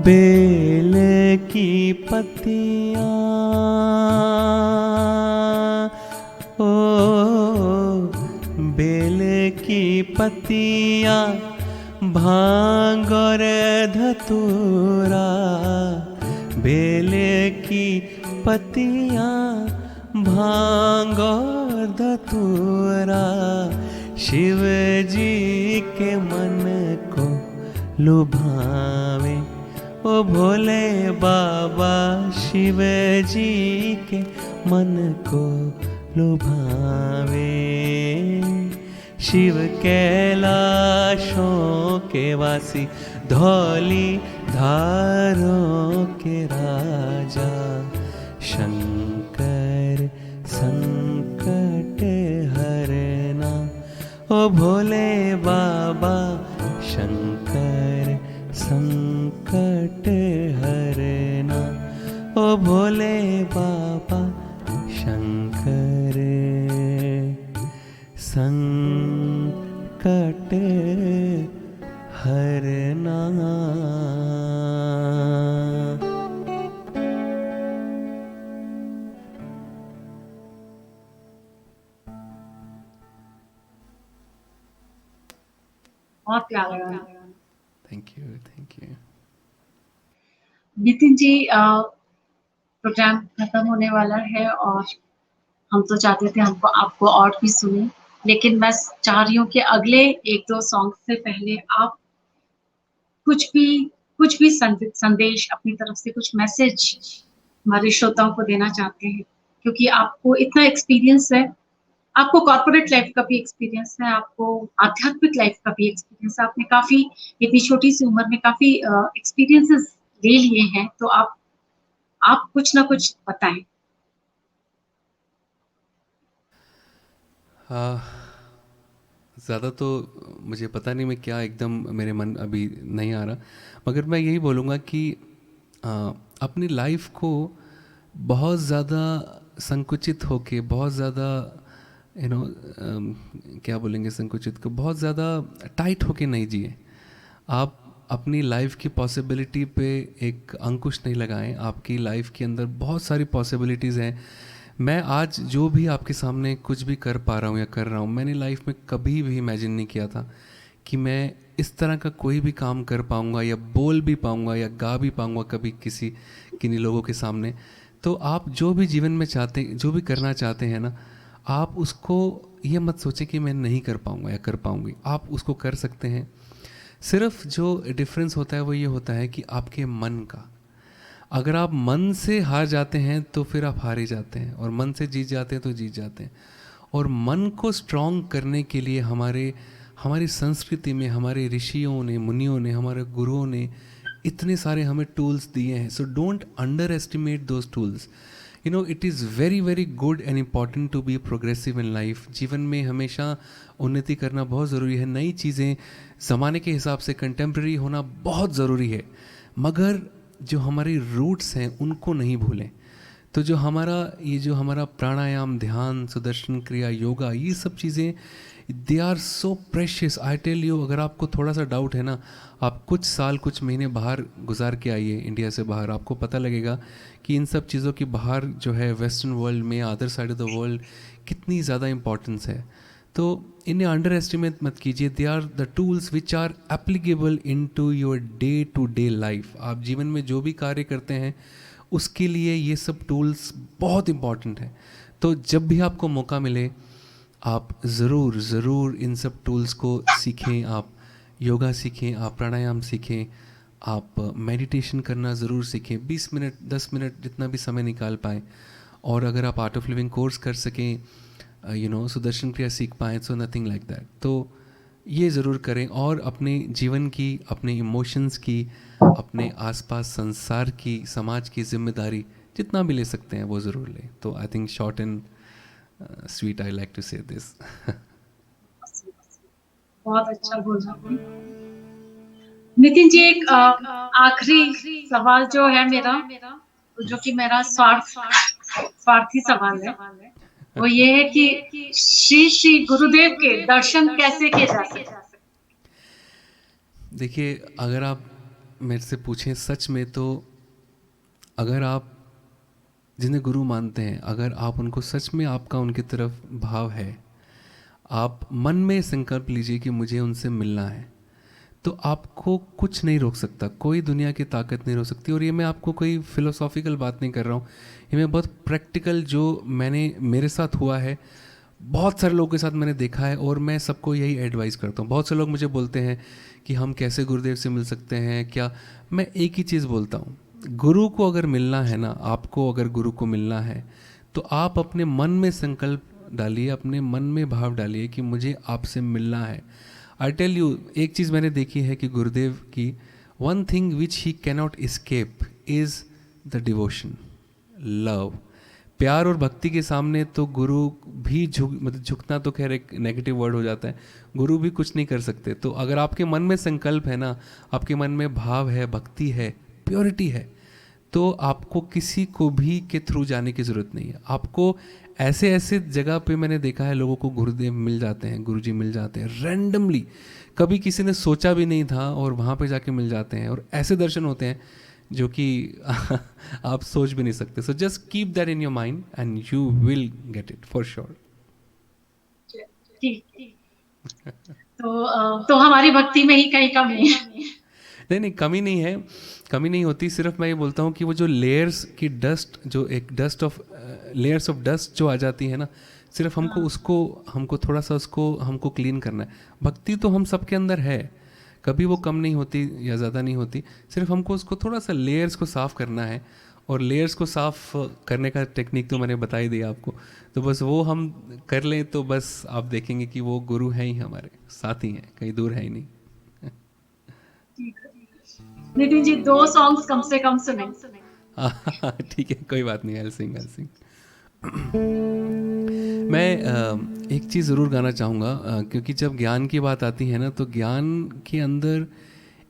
बेल की पत्तियां, ओ बेल की पत्तियां, भांग और धतूरा, बेल की पत्तियां, भांग और धतूरा, शिव जी के मन को लुभावे, ओ भोले बाबा शिव जी के मन को लुभावे। शिव कैलाशों के वासी, धौली धारों के राजा, शंकर संकट हरना, ओ भोले बाबा शंकर संकट भोले बाबा शंकर संकट हरना। बहुत प्यारा गाना। Thank you, thank you. Nitin ji, programme खत्म होने वाला है और हम तो चाहते थे हमको आपको और भी सुने, लेकिन मैं चाह रही हूँ कि अगले 1-2 सॉन्ग से पहले आप कुछ भी संदेश अपनी तरफ से, कुछ मैसेज हमारे श्रोताओं को देना चाहते हैं, क्योंकि आपको इतना एक्सपीरियंस है, आपको कॉर्पोरेट लाइफ का भी एक्सपीरियंस है, आपको आध्यात्मिक लाइफ का भी एक्सपीरियंस है, आपने काफी इतनी छोटी सी उम्र में काफी एक्सपीरियंसेस ले लिए हैं, तो आप कुछ ना कुछ बताएं। ज़्यादा तो मुझे पता नहीं, मैं क्या एकदम मेरे मन अभी नहीं आ रहा, मगर मैं यही बोलूँगा कि अपनी लाइफ को बहुत ज़्यादा संकुचित होके, बहुत ज़्यादा यू नो क्या बोलेंगे, संकुचित को बहुत ज़्यादा टाइट होके नहीं जिए। आप अपनी लाइफ की पॉसिबिलिटी पे एक अंकुश नहीं लगाएं। आपकी लाइफ के अंदर बहुत सारी पॉसिबिलिटीज़ हैं। मैं आज जो भी आपके सामने कुछ भी कर पा रहा हूँ या कर रहा हूँ, मैंने लाइफ में कभी भी इमेजिन नहीं किया था कि मैं इस तरह का कोई भी काम कर पाऊँगा या बोल भी पाऊँगा या गा भी पाऊँगा कभी किन्हीं लोगों के सामने। तो आप जो भी जीवन में चाहते, जो भी करना चाहते हैं ना, आप उसको ये मत सोचें कि मैं नहीं कर पाऊँगा या कर पाऊँगी। आप उसको कर सकते हैं। सिर्फ जो डिफरेंस होता है वो ये होता है कि आपके मन का, अगर आप मन से हार जाते हैं तो फिर आप हार ही जाते हैं, और मन से जीत जाते हैं तो जीत जाते हैं। और मन को स्ट्रॉन्ग करने के लिए हमारी संस्कृति में हमारे ऋषियों ने, मुनियों ने, हमारे गुरुओं ने इतने सारे हमें टूल्स दिए हैं। So don't underestimate those tools. You know, it is very very good and important to be progressive in life. जीवन में हमेशा उन्नति करना बहुत ज़रूरी है। नई चीज़ें, ज़माने के हिसाब से कंटेम्प्रेरी होना बहुत ज़रूरी है, मगर जो हमारी रूट्स हैं उनको नहीं भूलें। तो जो हमारा प्राणायाम, ध्यान, सुदर्शन क्रिया, योगा, ये सब चीज़ें, they are so precious. I tell you, अगर आपको थोड़ा सा डाउट है ना, आप कुछ साल, कुछ महीने बाहर गुजार के आइए, इंडिया से बाहर, आपको पता लगेगा कि इन सब चीज़ों की बाहर जो है वेस्टर्न वर्ल्ड में, other side of the world, कितनी ज़्यादा इंपॉर्टेंस है। तो इन्हें अंडर एस्टिमेट मत कीजिए। They are the tools which are applicable in to your day to day life. आप जीवन में जो भी कार्य करते हैं उसके लिए ये सब टूल्स बहुत इम्पॉर्टेंट है। तो जब भी आपको मौका मिले, आप ज़रूर इन सब टूल्स को सीखें। आप योगा सीखें, आप प्राणायाम सीखें, आप मेडिटेशन करना ज़रूर सीखें। 20 मिनट, 10 मिनट, जितना भी समय निकाल पाएँ। और अगर आप आर्ट ऑफ लिविंग कोर्स कर सकें, सुदर्शन क्रिया सीख पाएँ, सो नथिंग लाइक दैट। तो ये ज़रूर करें, और अपने जीवन की, अपने इमोशंस की, अपने आसपास संसार की, समाज की जिम्मेदारी जितना भी ले सकते हैं वो ज़रूर लें। तो I think short and sweet I like to say this. बहुत अच्छा बोला आपने। नितिन जी, एक आखिरी सवाल जो है मेरा, जो कि मेरा स्वार्थी सवाल है, वो ये है कि श्री श्री गुरुदेव के दर्शन कैसे किए जा सकते हैं? देखिए, अगर आप मेरे से पूछें सच में, तो अगर आप जिन्हें गुरु मानते हैं, अगर आप उनको सच में, आपका उनकी तरफ भाव है, आप मन में संकल्प लीजिए कि मुझे उनसे मिलना है, तो आपको कुछ नहीं रोक सकता, कोई दुनिया की ताकत नहीं रोक सकती। और ये मैं आपको कोई फिलोसॉफिकल बात नहीं कर रहा हूँ, ये मैं बहुत प्रैक्टिकल, जो मेरे साथ हुआ है, बहुत सारे लोगों के साथ मैंने देखा है, और मैं सबको यही एडवाइस करता हूँ। बहुत से लोग मुझे बोलते हैं कि हम कैसे गुरुदेव से मिल सकते हैं क्या। मैं एक ही चीज़ बोलता हूँ, गुरु को अगर मिलना है ना, आपको अगर गुरु को मिलना है, तो आप अपने मन में संकल्प डालिए, अपने मन में भाव डालिए कि मुझे आपसे मिलना है। आई टेल यू, एक चीज़ मैंने देखी है कि गुरुदेव की, one thing which he cannot escape is the devotion, love. प्यार और भक्ति के सामने तो गुरु भी झुकना तो खैर एक नेगेटिव वर्ड हो जाता है, गुरु भी कुछ नहीं कर सकते। तो अगर आपके मन में संकल्प है ना, आपके मन में भाव है, भक्ति है, प्योरिटी है, तो आपको किसी को भी के थ्रू जाने की ज़रूरत नहीं है। आपको ऐसे ऐसे जगह पे मैंने देखा है लोगों को गुरुदेव मिल जाते हैं, गुरुजी मिल जाते हैं रैंडमली, कभी किसी ने सोचा भी नहीं था और वहाँ पे जाके मिल जाते हैं, और ऐसे दर्शन होते हैं जो कि आप सोच भी नहीं सकते। So just keep that in your mind and you will get it for sure. ठीक। तो हमारी भक्ति में ही कहीं कमी है। नहीं नहीं, कमी नहीं है, कमी नहीं होती। सिर्फ मैं ये बोलता हूँ कि वो जो लेयर्स की डस्ट, जो एक dust of layers of dust जो आ जाती है ना, सिर्फ हमको उसको, हमको थोड़ा सा उसको हमको क्लीन करना है। भक्ति तो हम सबके अंदर है, कभी वो कम नहीं होती या ज़्यादा नहीं होती, सिर्फ हमको उसको थोड़ा सा लेयर्स को साफ़ करना है। और लेयर्स को साफ़ करने का टेक्निक तो मैंने बता ही दिया आपको, तो बस वो हम कर लें तो बस आप देखेंगे कि वो गुरु हैं ही, हमारे साथ ही हैं, कहीं दूर है ही नहीं। नितिन जी 2 सॉन्ग्स कम से कम सुने। ठीक है, कोई बात नहीं, I'll sing, I'll sing। मैं एक चीज़ ज़रूर गाना चाहूँगा, क्योंकि जब ज्ञान की बात आती है ना, तो ज्ञान के अंदर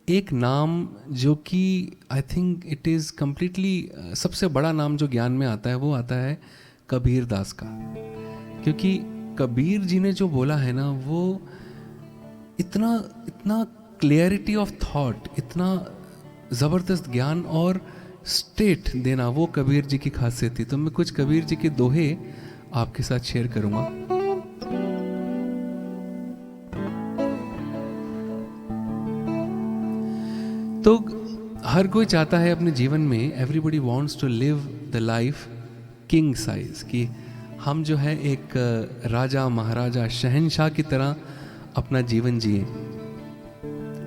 एक नाम जो कि I think it is completely सबसे बड़ा नाम जो ज्ञान में आता है, वो आता है कबीर दास का। क्योंकि कबीर जी ने जो बोला है ना, वो इतना इतना क्लियरिटी ऑफ थॉट, इतना ज़बरदस्त ज्ञान और स्टेट देना, वो कबीर जी की खासियत थी। तो मैं कुछ कबीर जी के दोहे आपके साथ शेयर करूंगा। तो हर कोई चाहता है अपने जीवन में, everybody wants to live the life king size, कि हम जो है एक राजा महाराजा शहंशाह की तरह अपना जीवन जिए।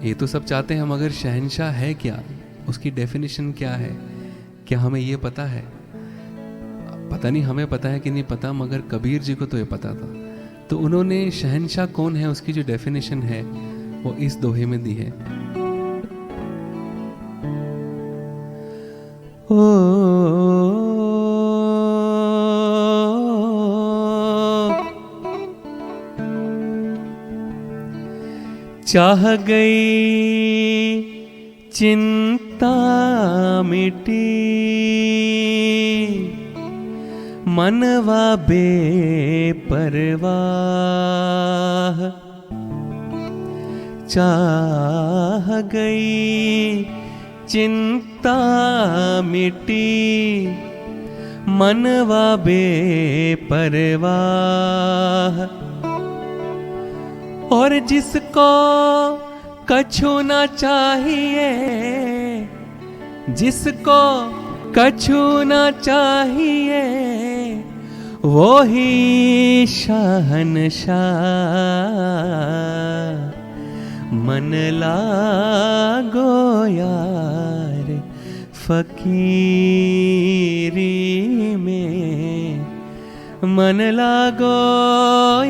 ये तो सब चाहते हैं हम, मगर शहंशाह है क्या, उसकी डेफिनेशन क्या है, क्या हमें ये पता है? पता नहीं हमें पता है कि नहीं पता, मगर कबीर जी को तो ये पता था। तो उन्होंने शहंशाह कौन है उसकी जो डेफिनेशन है वो इस दोहे में दी है। चाह गई चिंता मिटी, मनवा बेपरवाह। चाह गई चिंता मिटी, मनवा बेपरवाह। और जिसको कछु न चाहिए, जिसको कछु न चाहिए, वो ही शहंशाह। मन लागो यार फकीरी में, मन लागो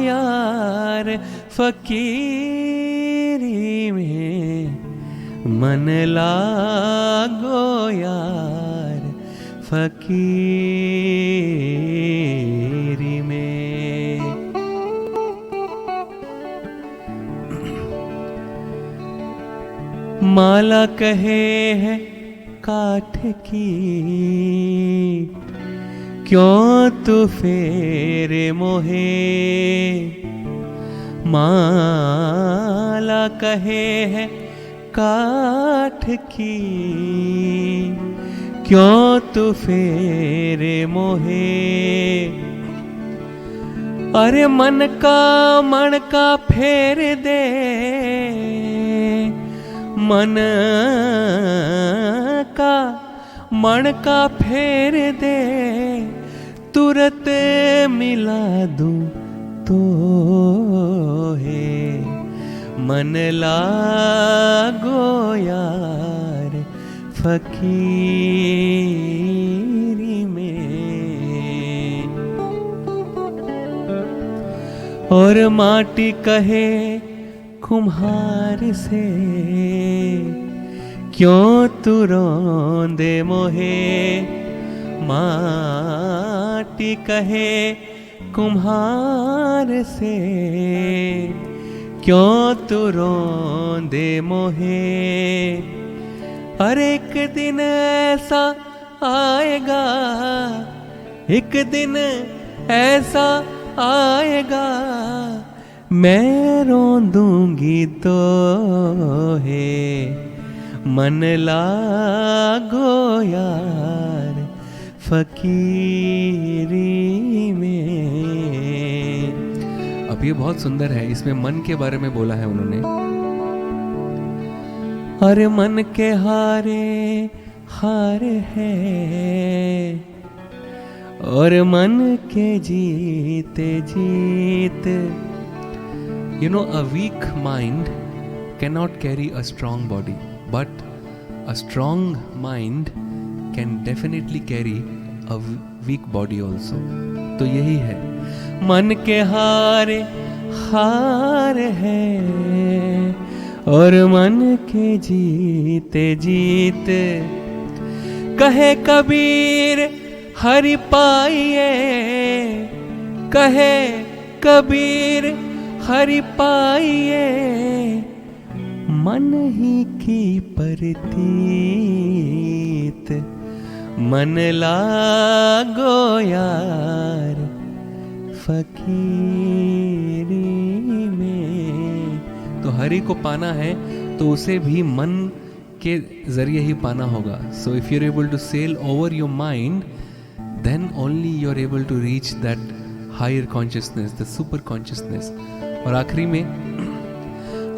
यार फकीरी में, मन लागो यार फकीरी में। माला कहे है काठ की, क्यों तू फेरे मोहे। माला कहे है काठ की, क्यों तू फेरे मोहे। अरे मन का फेर दे, मन का फेर दे, तुरंत मिला दूं तो है। मन लागो यार फकीरी में। और माटी कहे कुम्हार से, क्यों तू रोंदे मोहे। माटी कहे कुम्हार से, क्यों तू रोंदे मोहे। हर एक दिन ऐसा आएगा, एक दिन ऐसा आएगा, मैं रोंदूंगी तो है मन लागो यार फकीरी में। अब ये बहुत सुंदर है, इसमें मन के बारे में बोला है उन्होंने। अरे मन के हारे हार है और मन के जीते जीत। You know, a weak mind cannot carry a strong body, but a strong mind can definitely carry a weak body also. तो यही है, मन के हारे हार है और मन के जीते जीत। कहे कबीर हरि पाइए, कहे कबीर हरि पाइए, मन ही की परतीत, मन लागो यार फकीरी में। तो हरि को पाना है तो उसे भी मन के जरिए ही पाना होगा। So if you are able to sail over your mind, then only you are able to reach that higher consciousness, the super consciousness. और आखिरी में,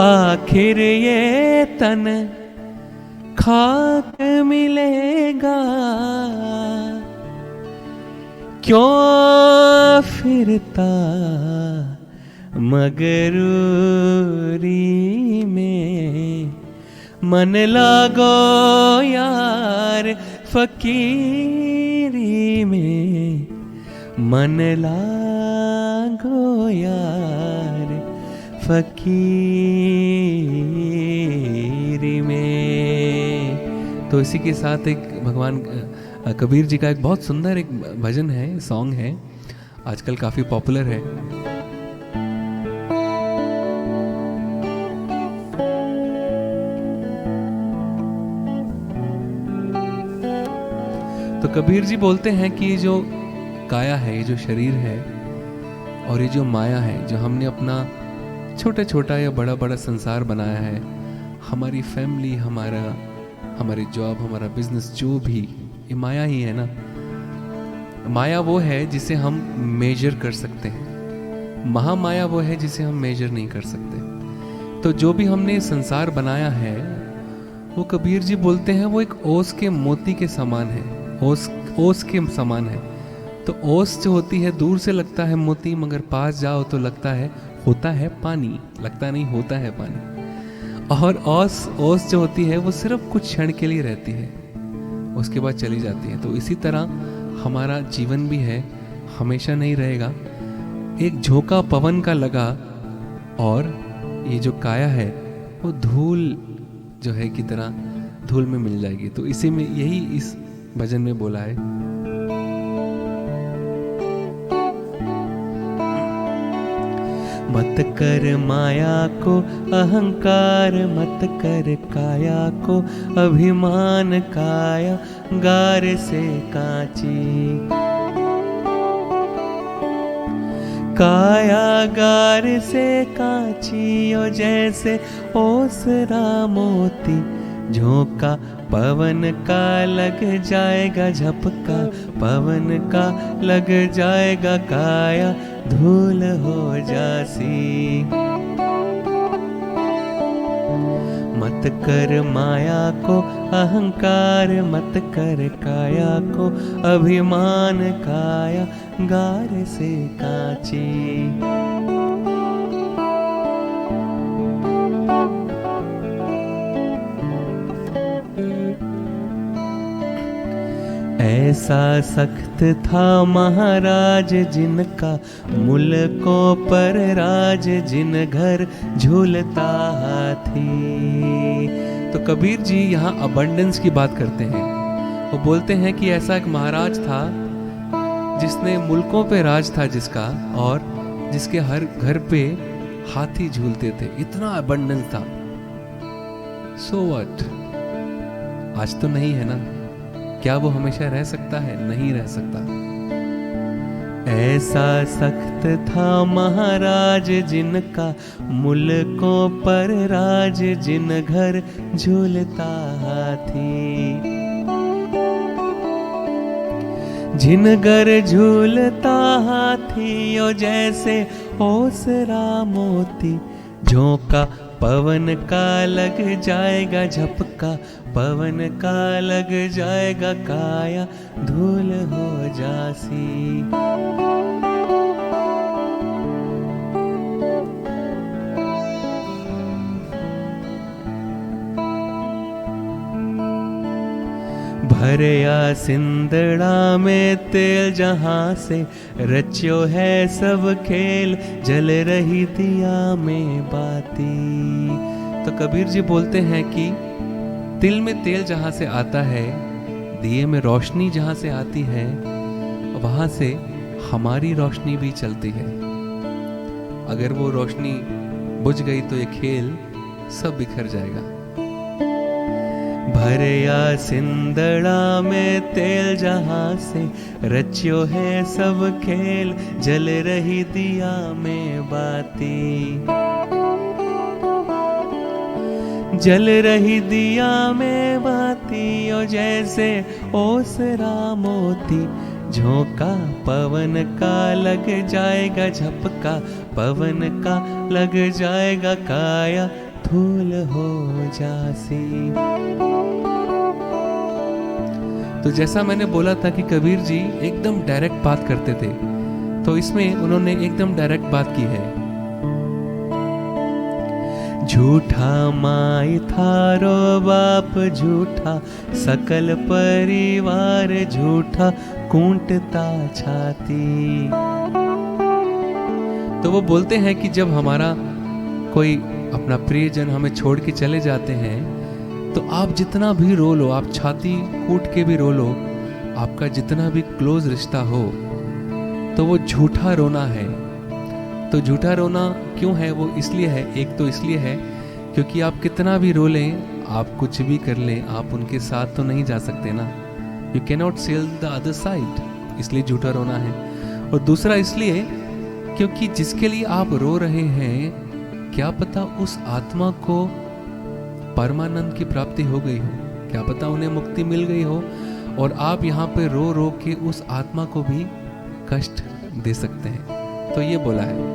आखिर ये तन खाक मिलेगा, क्यों फिरता मगरूरी में, मन लागो यार फकीरी में, मन लागो यार फकीरी में। तो इसी के साथ एक भगवान कबीर जी का एक बहुत सुंदर एक भजन है, सॉन्ग है, आजकल काफी पॉपुलर है। तो कबीर जी बोलते हैं कि ये जो काया है, ये जो शरीर है और ये जो माया है, जो हमने अपना छोटा छोटा या बड़ा बड़ा संसार बनाया है, हमारी फैमिली, हमारी जॉब, हमारा बिजनेस, जो भी, ये माया ही है ना। माया वो है जिसे हम मेजर कर सकते हैं, महामाया वो है जिसे हम मेजर नहीं कर सकते। तो जो भी हमने संसार बनाया है, वो कबीर जी बोलते हैं वो एक ओस के मोती के समान है, ओस के समान है। तो ओस जो होती है दूर से लगता है मोती, मगर पास जाओ तो लगता है होता है पानी, लगता नहीं होता है पानी। और ओस जो होती है वो सिर्फ कुछ क्षण के लिए रहती है, उसके बाद चली जाती है। तो इसी तरह हमारा जीवन भी है, हमेशा नहीं रहेगा। एक झोंका पवन का लगा और ये जो काया है वो धूल जो है की तरह धूल में मिल जाएगी। तो इसी में यही इस भजन में बोला है। मत कर माया को अहंकार, मत कर काया को अभिमान, काया गार से कांची, काया गार से कांची, ओ जैसे ओसरा मोती, झोंका पवन का लग जाएगा, झपका पवन का लग जाएगा, काया धूल हो जासी। मत कर माया को अहंकार, मत कर काया को अभिमान, काया गार से कांची। ऐसा सख्त था महाराज जिनका मुल्कों पर राज, जिन घर झूलता हाथी। तो कबीर जी यहाँ अबंडेंस की बात करते हैं। वो बोलते हैं कि ऐसा एक महाराज था जिसने मुल्कों पे राज था जिसका, और जिसके हर घर पे हाथी झूलते थे, इतना अबंडेंस था। सो व्हाट, आज तो नहीं है ना, क्या वो हमेशा रह सकता है? नहीं रह सकता। ऐसा सख्त था महाराज जिनका, मुल्कों पर राज, जिन घर झूलता हाथी। जिन घर झूलता हाथी, ओ जैसे ओसरा मोती, झोंका पवन का लग जाएगा झपका, पवन का लग जाएगा काया धूल हो जासी। भरया सिंदड़ा में तेल जहाँ से, रच्यो है सब खेल, जल रही दिया में बाती। तो कबीर जी बोलते हैं कि तिल में तेल जहाँ से आता है, दिए में रोशनी जहाँ से आती है, वहाँ से हमारी रोशनी भी चलती है। अगर वो रोशनी बुझ गई तो ये खेल सब बिखर जाएगा। भरया सिंदड़ा में तेल जहाँ से, रच्यो है सब खेल, जल रही दिया में बाती। जल रही दिया में बाती, ओ जैसे ओसरा मोती, झोंका पवन का लग जाएगा झपका, पवन का लग जाएगा काया धूल हो जासी। तो जैसा मैंने बोला था कि कबीर जी एकदम डायरेक्ट बात करते थे, तो इसमें उन्होंने एकदम डायरेक्ट बात की है। झूठा माई थारो बाप झूठा, सकल परिवार झूठा, कूटता छाती। तो वो बोलते हैं कि जब हमारा कोई अपना प्रियजन हमें छोड़ के चले जाते हैं, तो आप जितना भी रो लो, आप छाती कूट के भी रो लो, आपका जितना भी क्लोज रिश्ता हो, तो वो झूठा रोना है। तो झूठा रोना क्यों है? वो इसलिए है, एक तो इसलिए है क्योंकि आप कितना भी रो लें, आप कुछ भी कर लें, आप उनके साथ तो नहीं जा सकते ना। You can not sail the other side, इसलिए झूठा रोना है। और दूसरा इसलिए क्योंकि जिसके लिए आप रो रहे हैं, क्या पता उस आत्मा को परमानंद की प्राप्ति हो गई हो, क्या पता उन्हें मुक्ति मिल गई हो, और आप यहाँ पे रो रो के उस आत्मा को भी कष्ट दे सकते हैं। तो ये बोला है,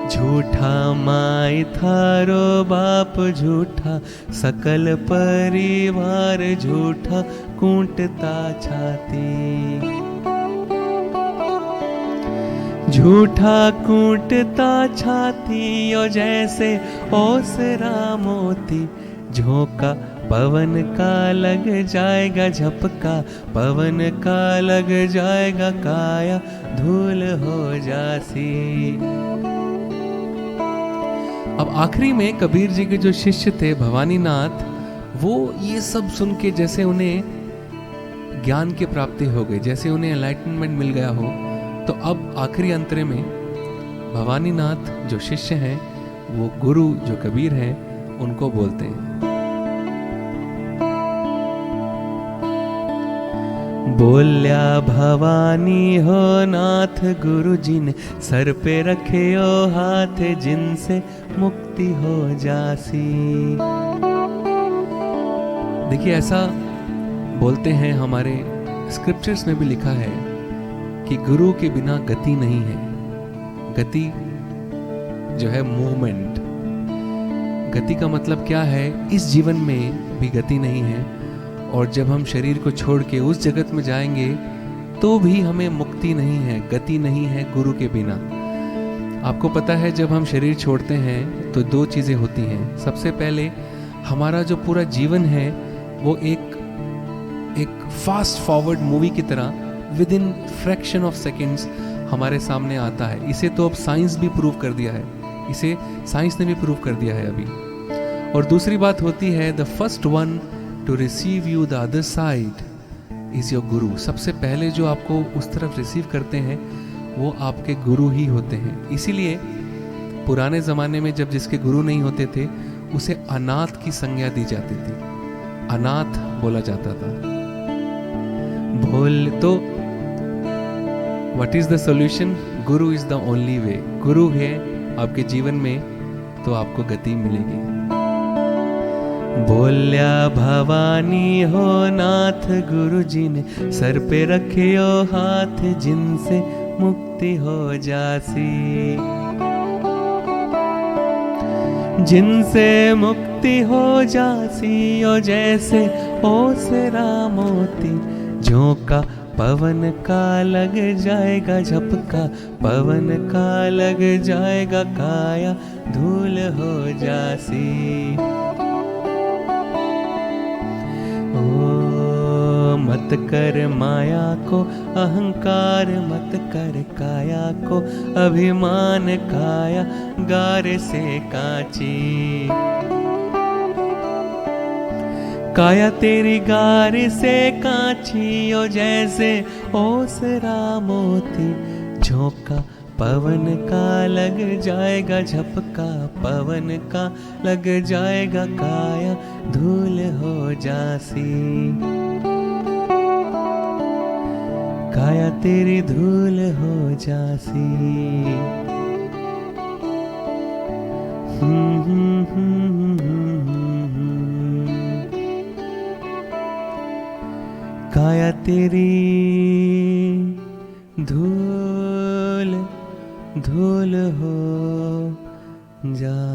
झूठा माई थारो बाप झूठा, सकल परिवार झूठा, कूटता छाती। झूठा कूटता छाती, ओ जैसे ओसरा मोती, झोंका पवन का लग जाएगा झपका, पवन का लग जाएगा काया धूल हो जासी। अब आखिरी में कबीर जी के जो शिष्य थे भवानीनाथ, वो ये सब सुन के जैसे उन्हें ज्ञान की प्राप्ति हो गई, जैसे उन्हें एनलाइटनमेंट मिल गया हो, तो अब आखिरी अंतरे में भवानीनाथ जो शिष्य हैं, वो गुरु जो कबीर हैं, उनको बोलते हैं, बोल्या भवानी हो नाथ, गुरु जी ने सर पे रखे ओ हाथ, जिनसे मुक्ति हो जासी। देखिए ऐसा बोलते हैं, हमारे स्क्रिप्चर्स में भी लिखा है कि गुरु के बिना गति नहीं है। गति जो है मूवमेंट, गति का मतलब क्या है? इस जीवन में भी गति नहीं है, और जब हम शरीर को छोड़ के उस जगत में जाएंगे तो भी हमें मुक्ति नहीं है, गति नहीं है गुरु के बिना। आपको पता है जब हम शरीर छोड़ते हैं तो दो चीज़ें होती हैं। सबसे पहले हमारा जो पूरा जीवन है वो एक फास्ट फॉरवर्ड मूवी की तरह with in fraction of seconds हमारे सामने आता है। इसे तो अब साइंस भी प्रूव कर दिया है, इसे साइंस ने भी प्रूव कर दिया है अभी। और दूसरी बात होती है, the first one two receive you the other side is your गुरु। सबसे पहले जो आपको उस तरफ रिसीव करते हैं वो आपके गुरु ही होते हैं। इसीलिए पुराने ज़माने में जब जिसके गुरु नहीं होते थे उसे अनाथ की संज्ञा दी जाती थी। अनाथ बोला जाता था। भोल तो what is the solution? Guru is the only way. गुरु है आपके जीवन में तो आपको गति मिलेगी। बोल्या भवानी हो नाथ, गुरु जी ने सर पे रखियो हाथ, जिनसे मुक्ति हो जासी, जिनसे मुक्ति हो जासी। ओ जैसे ओसरा मोती, झोंका पवन का लग जाएगा झपका, पवन का लग जाएगा काया धूल हो जासी। ओ मत कर माया को अहंकार, मत कर काया को अभिमान, काया गार से कांची, काया तेरी गार से कांची। ओ जैसे ओसरा मोती, झोंका पवन का लग जाएगा झपका, पवन का लग जाएगा काया धूल हो जासी, काया तेरी धूल हो जासी। काया तेरी धूल धूल हो जासी।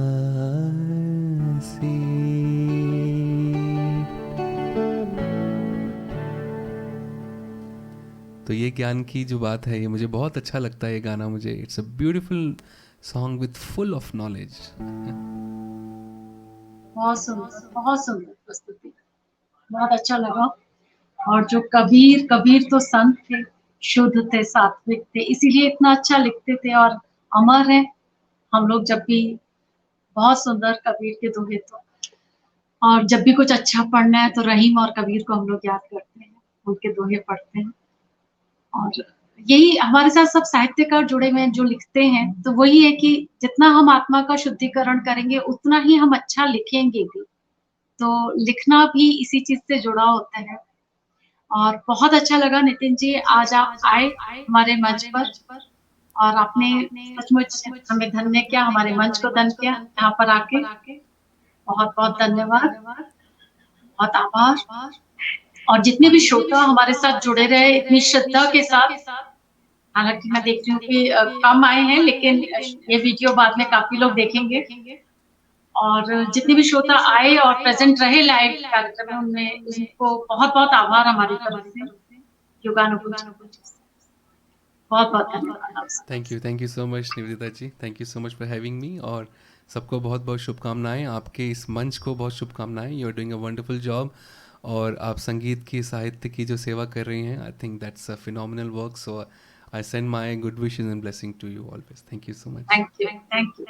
तो ये ज्ञान की जो बात है, ये मुझे बहुत अच्छा लगता है ये गाना मुझे। It's a beautiful song with full of knowledge. बहुत सुंदर प्रस्तुति, बहुत अच्छा लगा। और जो कबीर, कबीर तो संत थे, शुद्ध थे, सात्विक थे, इसीलिए इतना अच्छा लिखते थे और अमर है। हम लोग जब भी, बहुत सुंदर कबीर के दोहे तो, और जब भी कुछ अच्छा पढ़ना है तो रहीम और कबीर को हम लोग याद करते हैं, उनके दोहे पढ़ते हैं। और यही हमारे साथ सब साहित्यकार जुड़े हुए हैं जो लिखते हैं, तो वही है कि जितना हम आत्मा का शुद्धिकरण करेंगे उतना ही हम अच्छा लिखेंगे भी। तो लिखना भी इसी चीज से जुड़ा होता है। और बहुत अच्छा लगा नितिन जी, आज आप आए हमारे मंच पर और आपने सचमुच हमें धन्य किया, हमारे मंच को धन्य किया यहाँ पर आके। बहुत बहुत धन्यवाद, बहुत आभार। और जितने भी श्रोता हमारे साथ जुड़े रहे इतनी श्रद्धा के साथ, हालांकि मैं देख रही हूँ कि कम आए हैं, लेकिन ये वीडियो बाद में काफी लोग देखेंगे। और जितने भी श्रोता आए और प्रेजेंट रहे लाइव कार्यक्रम में, उनमें उनको बहुत बहुत आभार हमारी तरफ से, युगानुकुल जी। बहुत बहुत धन्यवाद आपका। Thank you so much Nivedita ji, thank you so much for having me. और सबको बहुत बहुत शुभकामनाएं, आपके इस मंच को बहुत शुभकामनाएं। You are doing a wonderful job. और आप संगीत की, साहित्य की जो सेवा कर रही हैं, I think that's a phenomenal work. So I send my good wishes and blessing to you always. Thank you so much. Thank you, thank you.